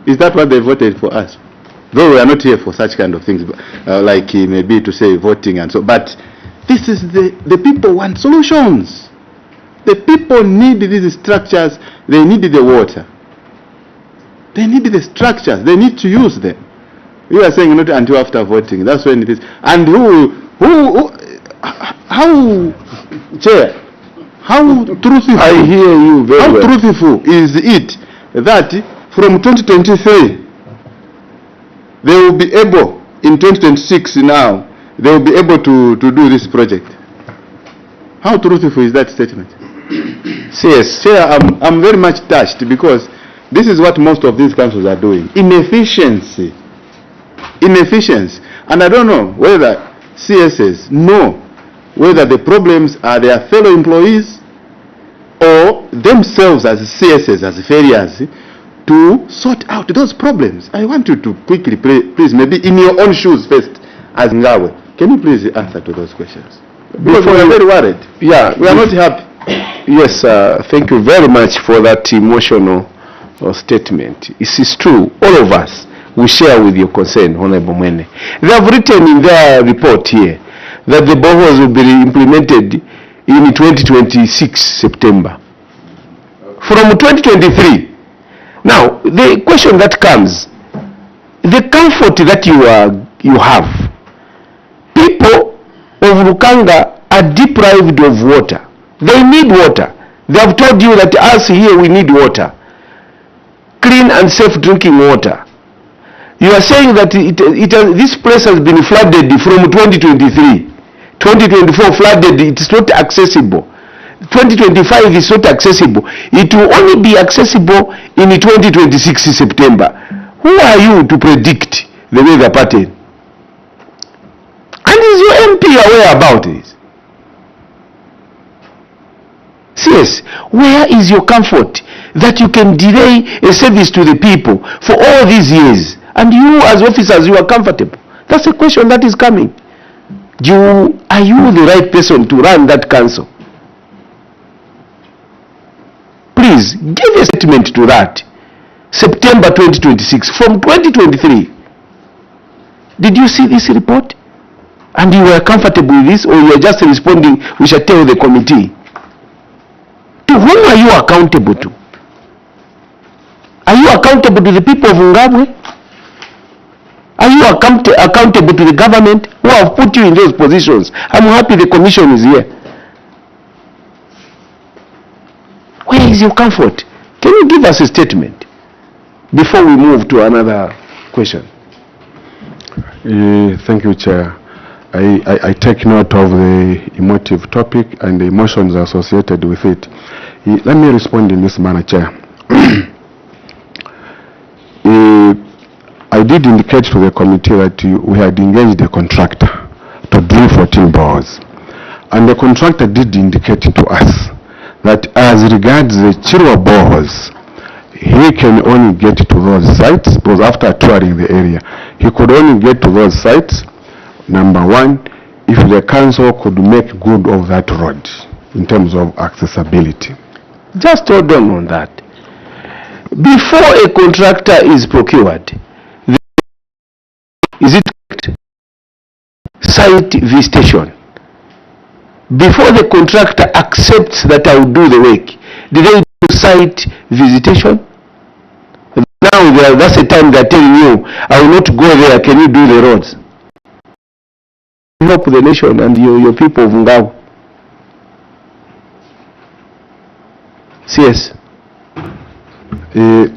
Is that what they voted for us? Though we are not here for such kind of things, like maybe to say voting and so, but this is the people want solutions. The people need these structures, they need the water. They need the structures, they need to use them. You are saying not until after voting, that's when it is. And how, Chair, how truthful, I hear you very how well. truthful is it that from 2023, they will be able, in 2026 now, they will be able to do this project? How truthful is that statement? Yes, Chair, I'm very much touched, because this is what most of these councils are doing. Inefficiency. Inefficiency. And I don't know whether CSs know whether the problems are their fellow employees or themselves as CSs, as failures, to sort out those problems. I want you to quickly, please, maybe in your own shoes first, as NGABWE, can you please answer to those questions? Because we are very worried. Yeah, we are not happy. Yes, thank you very much for that emotional statement. It is true, all of us, we share with your concern, Honorable Mwene. They have written in their report here that the boreholes will be implemented in 2026 September. From 2023. Now, the question that comes, the comfort that you have, people of Lukanga are deprived of water. They need water. They have told you that us here we need water. Clean and safe drinking water. You are saying that this place has been flooded from 2023. 2024 flooded, it's not accessible. 2025 is not accessible. It will only be accessible in 2026 September. Who are you to predict the weather pattern? And is your MP aware about this? Yes, where is your comfort that you can delay a service to the people for all these years, and you as officers, you are comfortable? That's a question that is coming. Are you the right person to run that council? Please give a statement to that. September 2026 from 2023. Did you see this report? And you were comfortable with this, or you are just responding, we shall tell the committee? To whom are you accountable to? Are you accountable to the people of NGABWE? Are you accountable to the government who have put you in those positions? I'm happy the commission is here. Where is your comfort? Can you give us a statement before we move to another question? Thank you, Chair. I take note of the emotive topic and the emotions associated with it. Let me respond in this manner, Chair. I did indicate to the committee that we had engaged a contractor to drill 14 bores. And the contractor did indicate to us that as regards the Chirwa bores, he can only get to those sites, because after touring the area, he could only get to those sites, number one, if the council could make good of that road in terms of accessibility. Just hold on that. Before a contractor is procured, is it site visitation? Before the contractor accepts that I will do the work, did they do site visitation? Now that's the time they are telling you, I will not go there, can you do the roads? Help the nation and your people of NGABWE. Yes.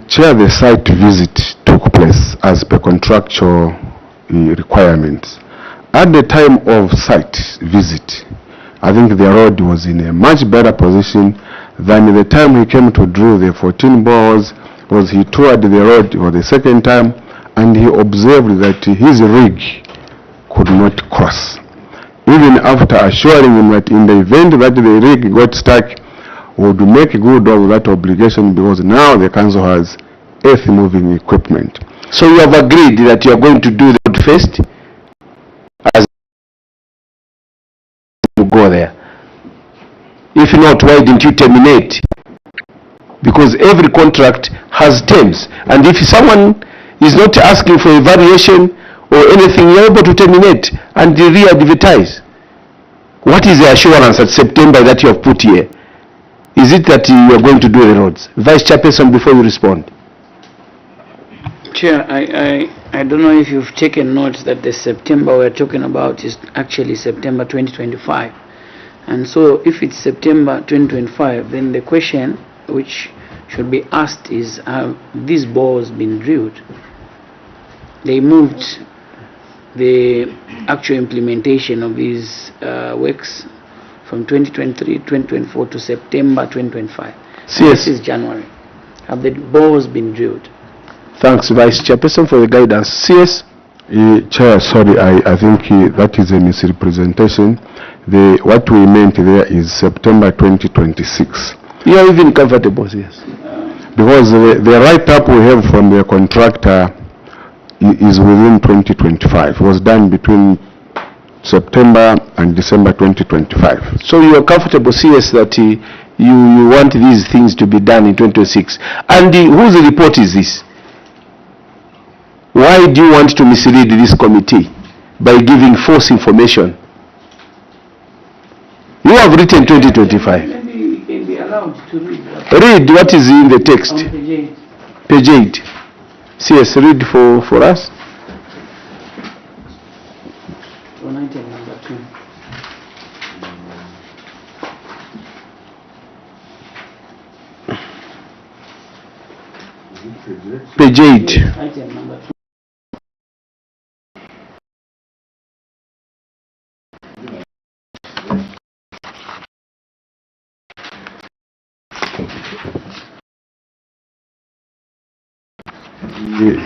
Chair, the site visit took place as per contractual requirements. At the time of site visit, I think the road was in a much better position than the time he came to drill the 14 bores, because he toured the road for the second time and he observed that his rig could not cross. Even after assuring him that in the event that the rig got stuck, would make good of that obligation, because now the council has earth moving equipment. So you have agreed that you are going to do the road first as you go there. If not, why didn't you terminate? Because every contract has terms, and if someone is not asking for a variation or anything. You're able to terminate and re-advertise. What is the assurance that September that you have put here? Is it that you are going to do the roads? Vice Chairperson, before you respond. Chair, I don't know if you've taken note that the September we're talking about is actually September 2025. And so if it's September 2025, then the question which should be asked is, have these bores been drilled? They moved the actual implementation of these works from 2023, 2024 to September 2025. Yes. This is January. Have the bores been drilled? Thanks, Vice Chairperson, for the guidance. CS? Chair, sorry, I think that is a misrepresentation. What we meant there is September 2026. You are even comfortable, yes. Because the write-up we have from the contractor is within 2025. It was done between September and December 2025. So you are comfortable, CS, that you want these things to be done in 2026. And whose report is this? Why do you want to mislead this committee by giving false information? You have written 2025. Maybe we can be allowed to read. Read what is in the text. On page 8. Page 8. CS, read for us. On item number 2. Page 8. Item number 2.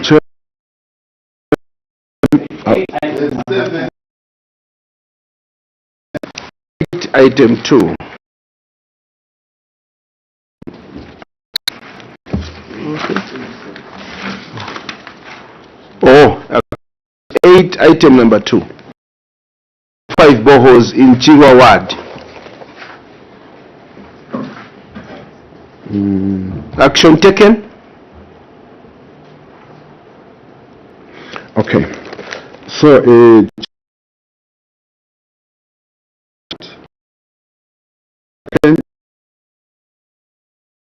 Chair, Item 2. Oh, 8, item number 2. 5 boreholes in Chirwa Ward. Action taken? okay. So,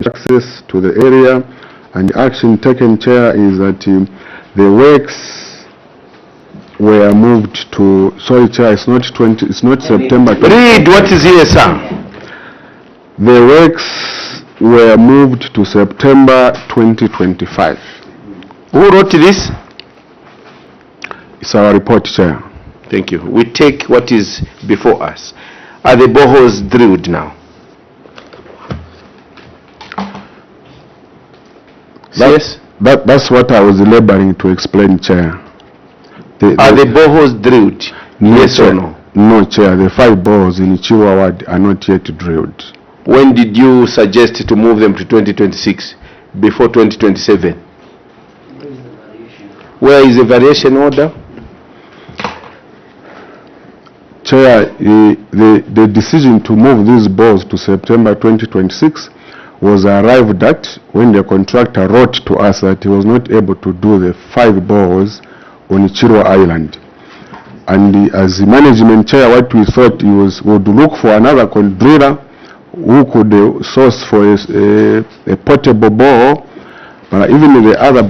access to the area, and the action taken, Chair, is that the works were moved to, sorry Chair, it's not September 20. Read what is here, sir. The works were moved to September 2025. Who wrote this? It's our report, Chair. Thank you. We take what is before us. Are the boreholes drilled now? Yes? That's what I was laboring to explain, Chair. Are the boreholes drilled? No, Yes Chair. or no? No, Chair. The 5 boreholes in Chirwa Ward are not yet drilled. When did you suggest to move them to 2026 before 2027? Where is the variation order? Chair, the decision to move these boreholes to September 2026 was arrived at when the contractor wrote to us that he was not able to do the 5 boreholes on Chirwa Island. And as the management chair, what we thought would look for another driller who could source for a portable borehole. But even the other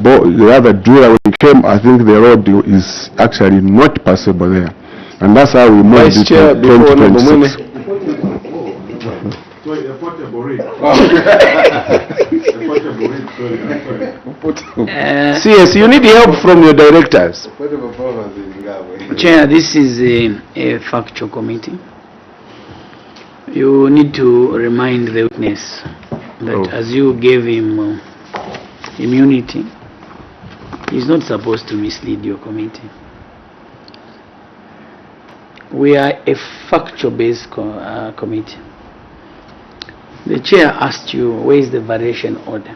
driller, when he came, I think the road is actually not passable there. And that's how we moved it to 2026. CS, you need help from your directors. Chair, this is a factual committee. You need to remind the witness that as you gave him immunity, he's not supposed to mislead your committee. We are a factual-based committee. The chair asked you, where is the variation order?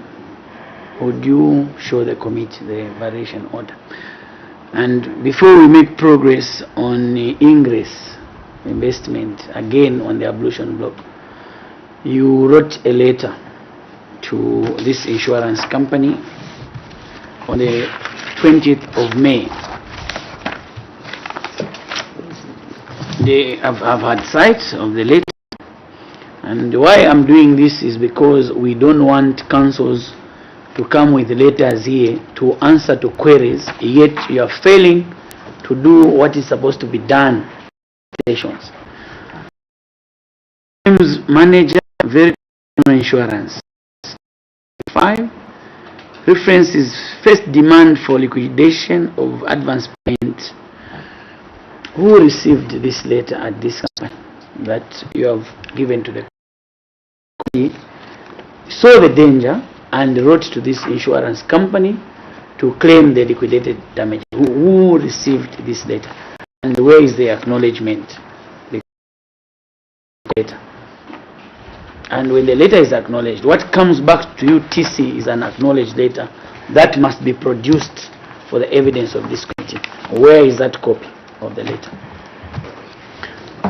Would you show the committee the variation order? And before we make progress on the ingress investment, again on the ablution block, you wrote a letter to this insurance company on the 20th of May. I've had sight of the letter, and why I'm doing this is because we don't want councils to come with letters here to answer to queries, yet you are failing to do what is supposed to be done. Manager, very insurance. 5. Reference is first demand for liquidation of advance payment. Who received this letter at this company that you have given to the company, saw the danger and wrote to this insurance company to claim the liquidated damage? Who received this letter, and where is the acknowledgement? The letter. And when the letter is acknowledged, what comes back to you, TC, is an acknowledged letter that must be produced for the evidence of this committee. Where is that copy of the letter?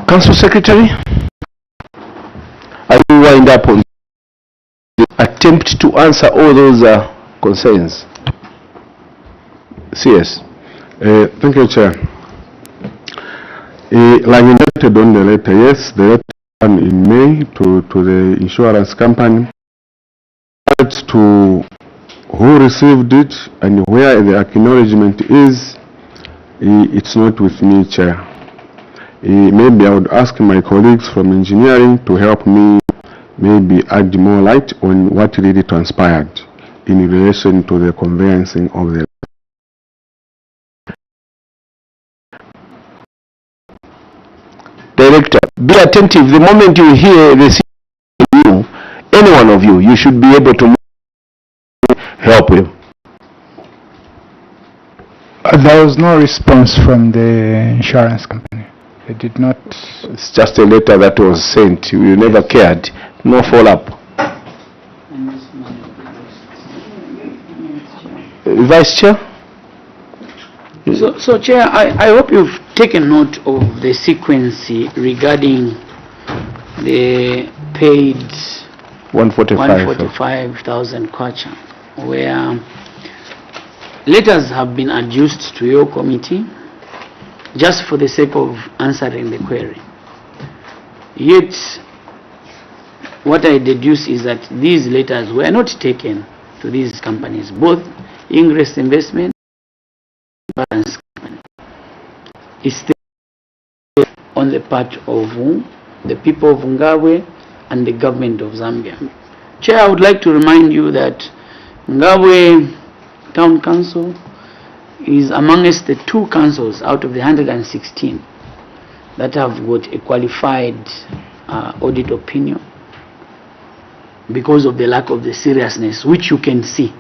Council Secretary, I will wind up on the attempt to answer all those concerns. CS. Thank you, Chair. Like indicated on the letter, yes, the letter was in May to the insurance company. As to who received it and where the acknowledgement is, it's not with me, Chair. Maybe I would ask my colleagues from engineering to help me maybe add more light on what really transpired in relation to the conveyancing of the Director, be attentive. The moment you hear the you, any one of you, you should be able to help him. There was no response from the insurance company. They did not. It's just a letter that was sent. You never cared. No follow-up. Vice Chair? So Chair, I hope you've taken note of the sequence regarding the paid 145,000 kwacha, where letters have been adduced to your committee just for the sake of answering the query. Yet, what I deduce is that these letters were not taken to these companies, both Ingress Investment and Company. It's on the part of the people of NGABWE and the government of Zambia. Chair, I would like to remind you that NGABWE Town Council is amongst the 2 councils out of the 116 that have got a qualified audit opinion because of the lack of the seriousness, which you can see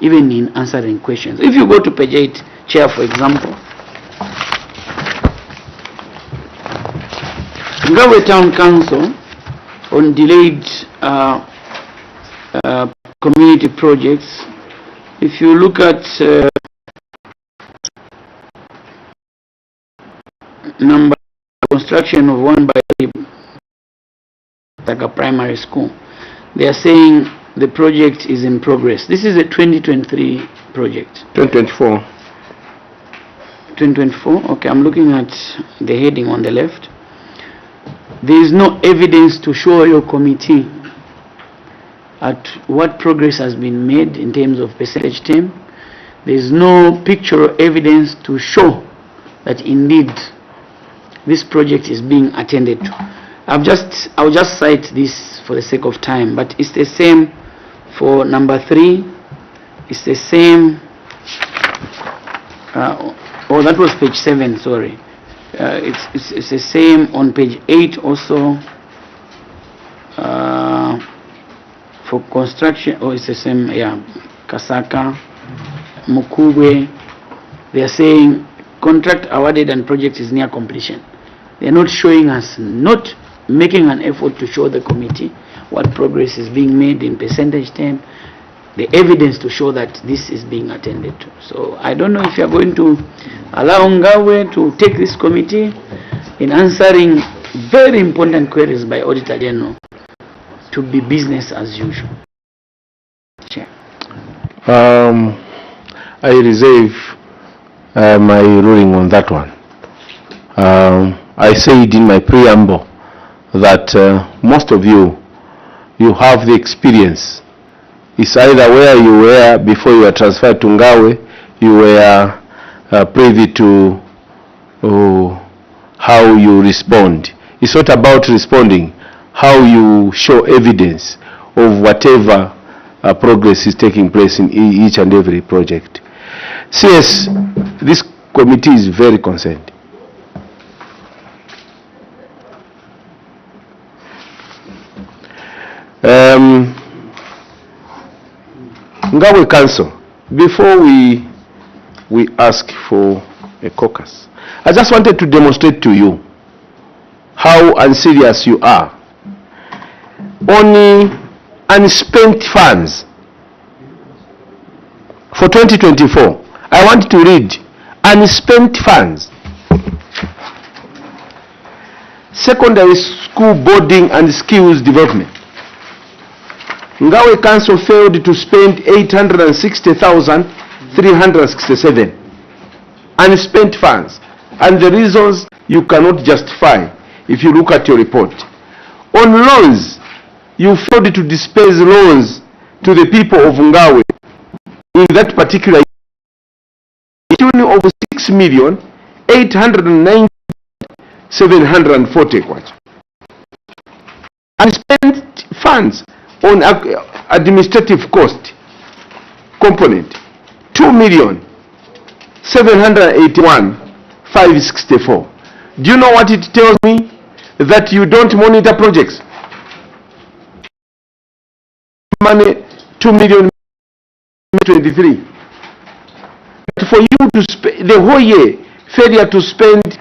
even in answering questions. If you go to page 8, Chair, for example, NGABWE Town Council on delayed community projects. If you look at number construction of 1 by like a primary school, they are saying the project is in progress. This is a 2023 project. 2024. 2024. Okay, I'm looking at the heading on the left. There is no evidence to show your committee at what progress has been made in terms of percentage term. There is no picture or evidence to show that indeed this project is being attended to. I'll just cite this for the sake of time, but it's the same for number 3. It's the same. Oh, that was page 7. Sorry. It's the same on page 8 also. For construction, it's the same. Yeah, Kasaka, Mukubwe. They are saying contract awarded and project is near completion. They are not showing us, not making an effort to show the committee what progress is being made in percentage term, the evidence to show that this is being attended to. So I don't know if you are going to allow NGABWE to take this committee in answering very important queries by Auditor General to be business as usual. Chair. I reserve my ruling on that one. I said in my preamble that most of you have the experience. It's either where you were before you were transferred to NGABWE, you were privy to how you respond. It's not about responding, how you show evidence of whatever progress is taking place in each and every project. CS, this committee is very concerned. NGABWE Council, before we ask for a caucus, I just wanted to demonstrate to you how unserious you are. Only unspent funds for 2024. I want to read unspent funds. Secondary school boarding and skills development. NGABWE Council failed to spend 860,367 unspent funds, and the reasons you cannot justify if you look at your report. On loans, you failed to disperse loans to the people of NGABWE in that particular year, tune of 6,890,740 kwacha. Unspent funds on administrative cost component 2,781,564. Do you know what it tells me? That you don't monitor projects. Money 2,023,000. But for you to spend the whole year, failure to spend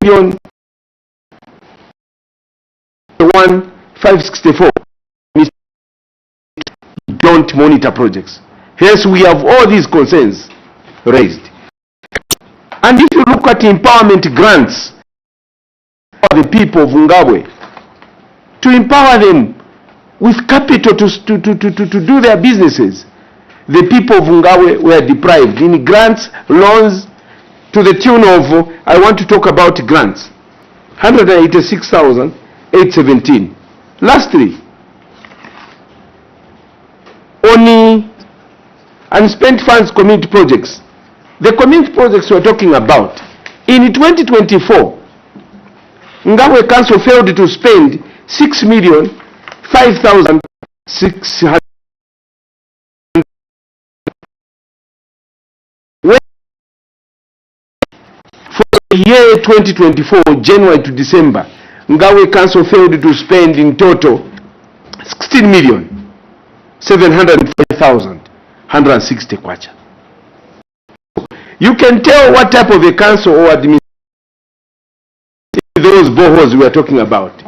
1,564. Don't monitor projects. Hence, we have all these concerns raised. And if you look at empowerment grants for the people of NGABWE, to empower them with capital to do their businesses, the people of NGABWE were deprived in grants, loans, to the tune of, I want to talk about grants, 186,817. Lastly, only unspent funds community projects. The community projects we're talking about, in 2024, NGABWE Council failed to spend 6,005,600. For the year 2024, January to December, NGABWE Council failed to spend in total 16,705,160 kwacha. You can tell what type of a council or administration those boreholes we are talking about.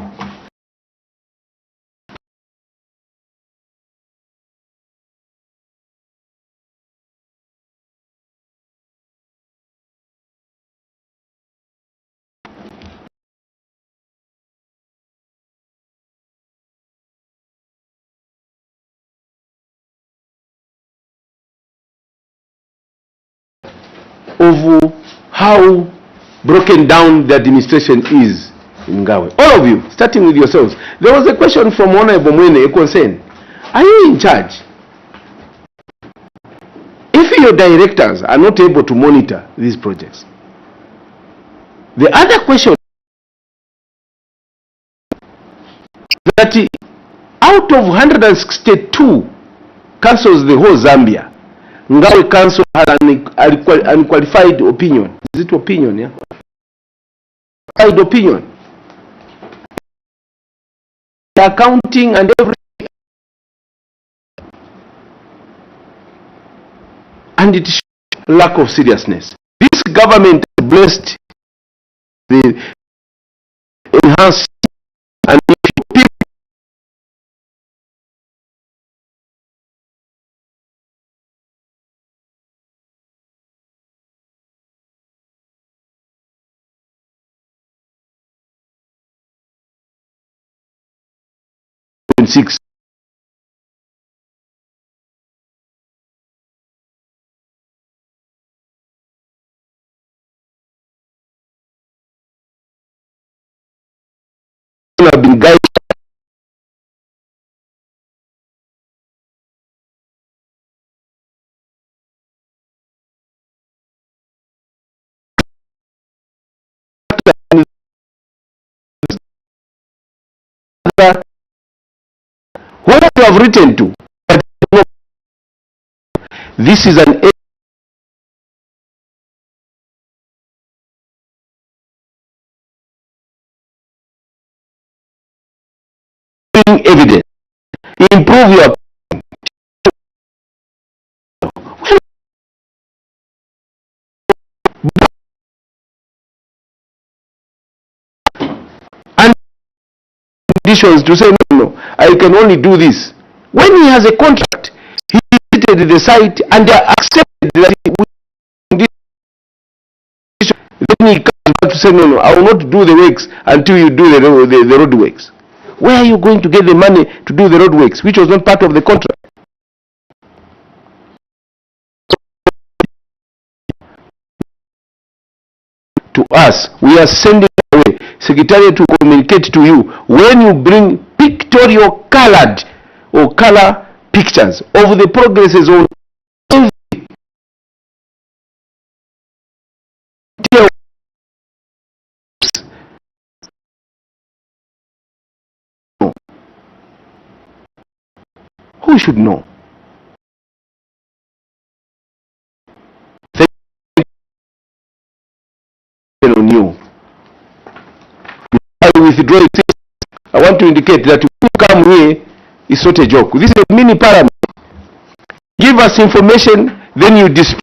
Of how broken down the administration is in NGABWE. All of you, starting with yourselves. There was a question from Honorable Mwene, a concern. Are you in charge? If your directors are not able to monitor these projects. The other question, that out of 162 councils, the whole Zambia, NGABWE Council had an unqualified opinion. Is it opinion, yeah? Qualified opinion. The accounting and everything. And it shows lack of seriousness. This government blessed the enhanced, and if people six have been guided who you have written to. This is an evidence. Improve your and conditions to say no, I can only do this. When he has a contract, he visited the site and they accepted that then he comes back to say no, I will not do the works until you do the road works. Where are you going to get the money to do the road works, which was not part of the contract? To us, we are sending away Secretariat to communicate to you when you bring pictorial colored or color pictures of the progresses of who should know? On you. I withdraw it. I want to indicate that when you come here, it's not a joke. This is a mini parliament. Give us information, then you display.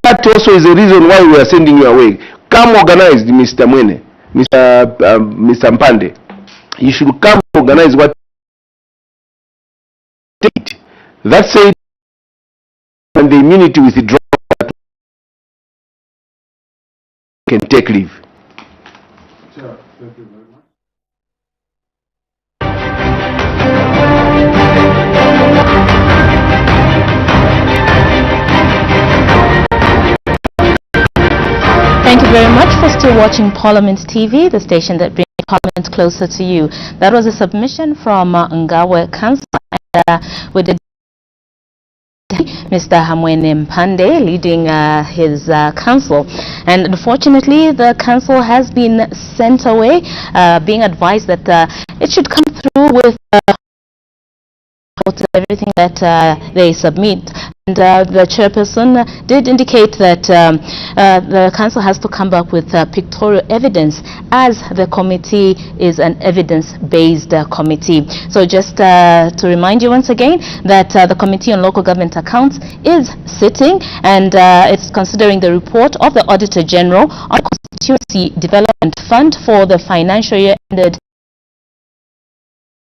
That also is the reason why we are sending you away. Come organized, Mr. Mwene, Mr. Mpande. You should come organize what state. That said, and the immunity withdraw can take leave. Sure, thank you very much. Thank you very much for still watching Parliament TV, the station that brings Parliament closer to you. That was a submission from NGABWE Council with the Mr. Hamwene Mpande leading his council, and unfortunately the council has been sent away, being advised that it should come through with everything that they submit. And the chairperson did indicate that the council has to come back with pictorial evidence, as the committee is an evidence-based committee. So just to remind you once again that the Committee on Local Government Accounts is sitting, and it's considering the report of the Auditor General on Constituency Development Fund for the financial year ended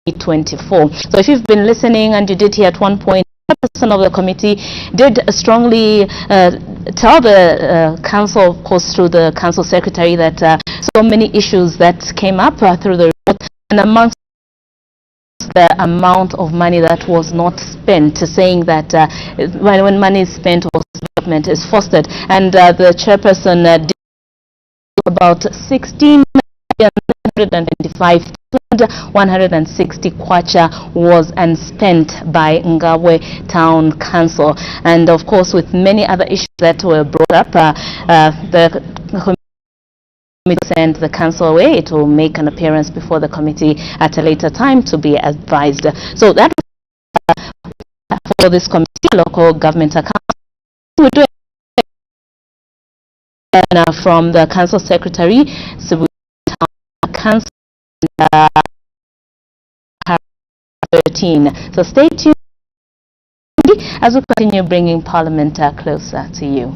2024. So if you've been listening and you did hear at one point, person of the committee did strongly tell the council, of course through the council secretary, that so many issues that came up through the report, and amongst the amount of money that was not spent, saying that when money is spent, development is fostered, and the chairperson did about 16,125,160 kwacha was unspent by NGABWE Town Council. And of course, with many other issues that were brought up, the committee sent the council away. It will make an appearance before the committee at a later time to be advised. So that for this committee, local government accounts, we do from the council secretary, so council 13. So stay tuned as we continue bringing Parliament closer to you.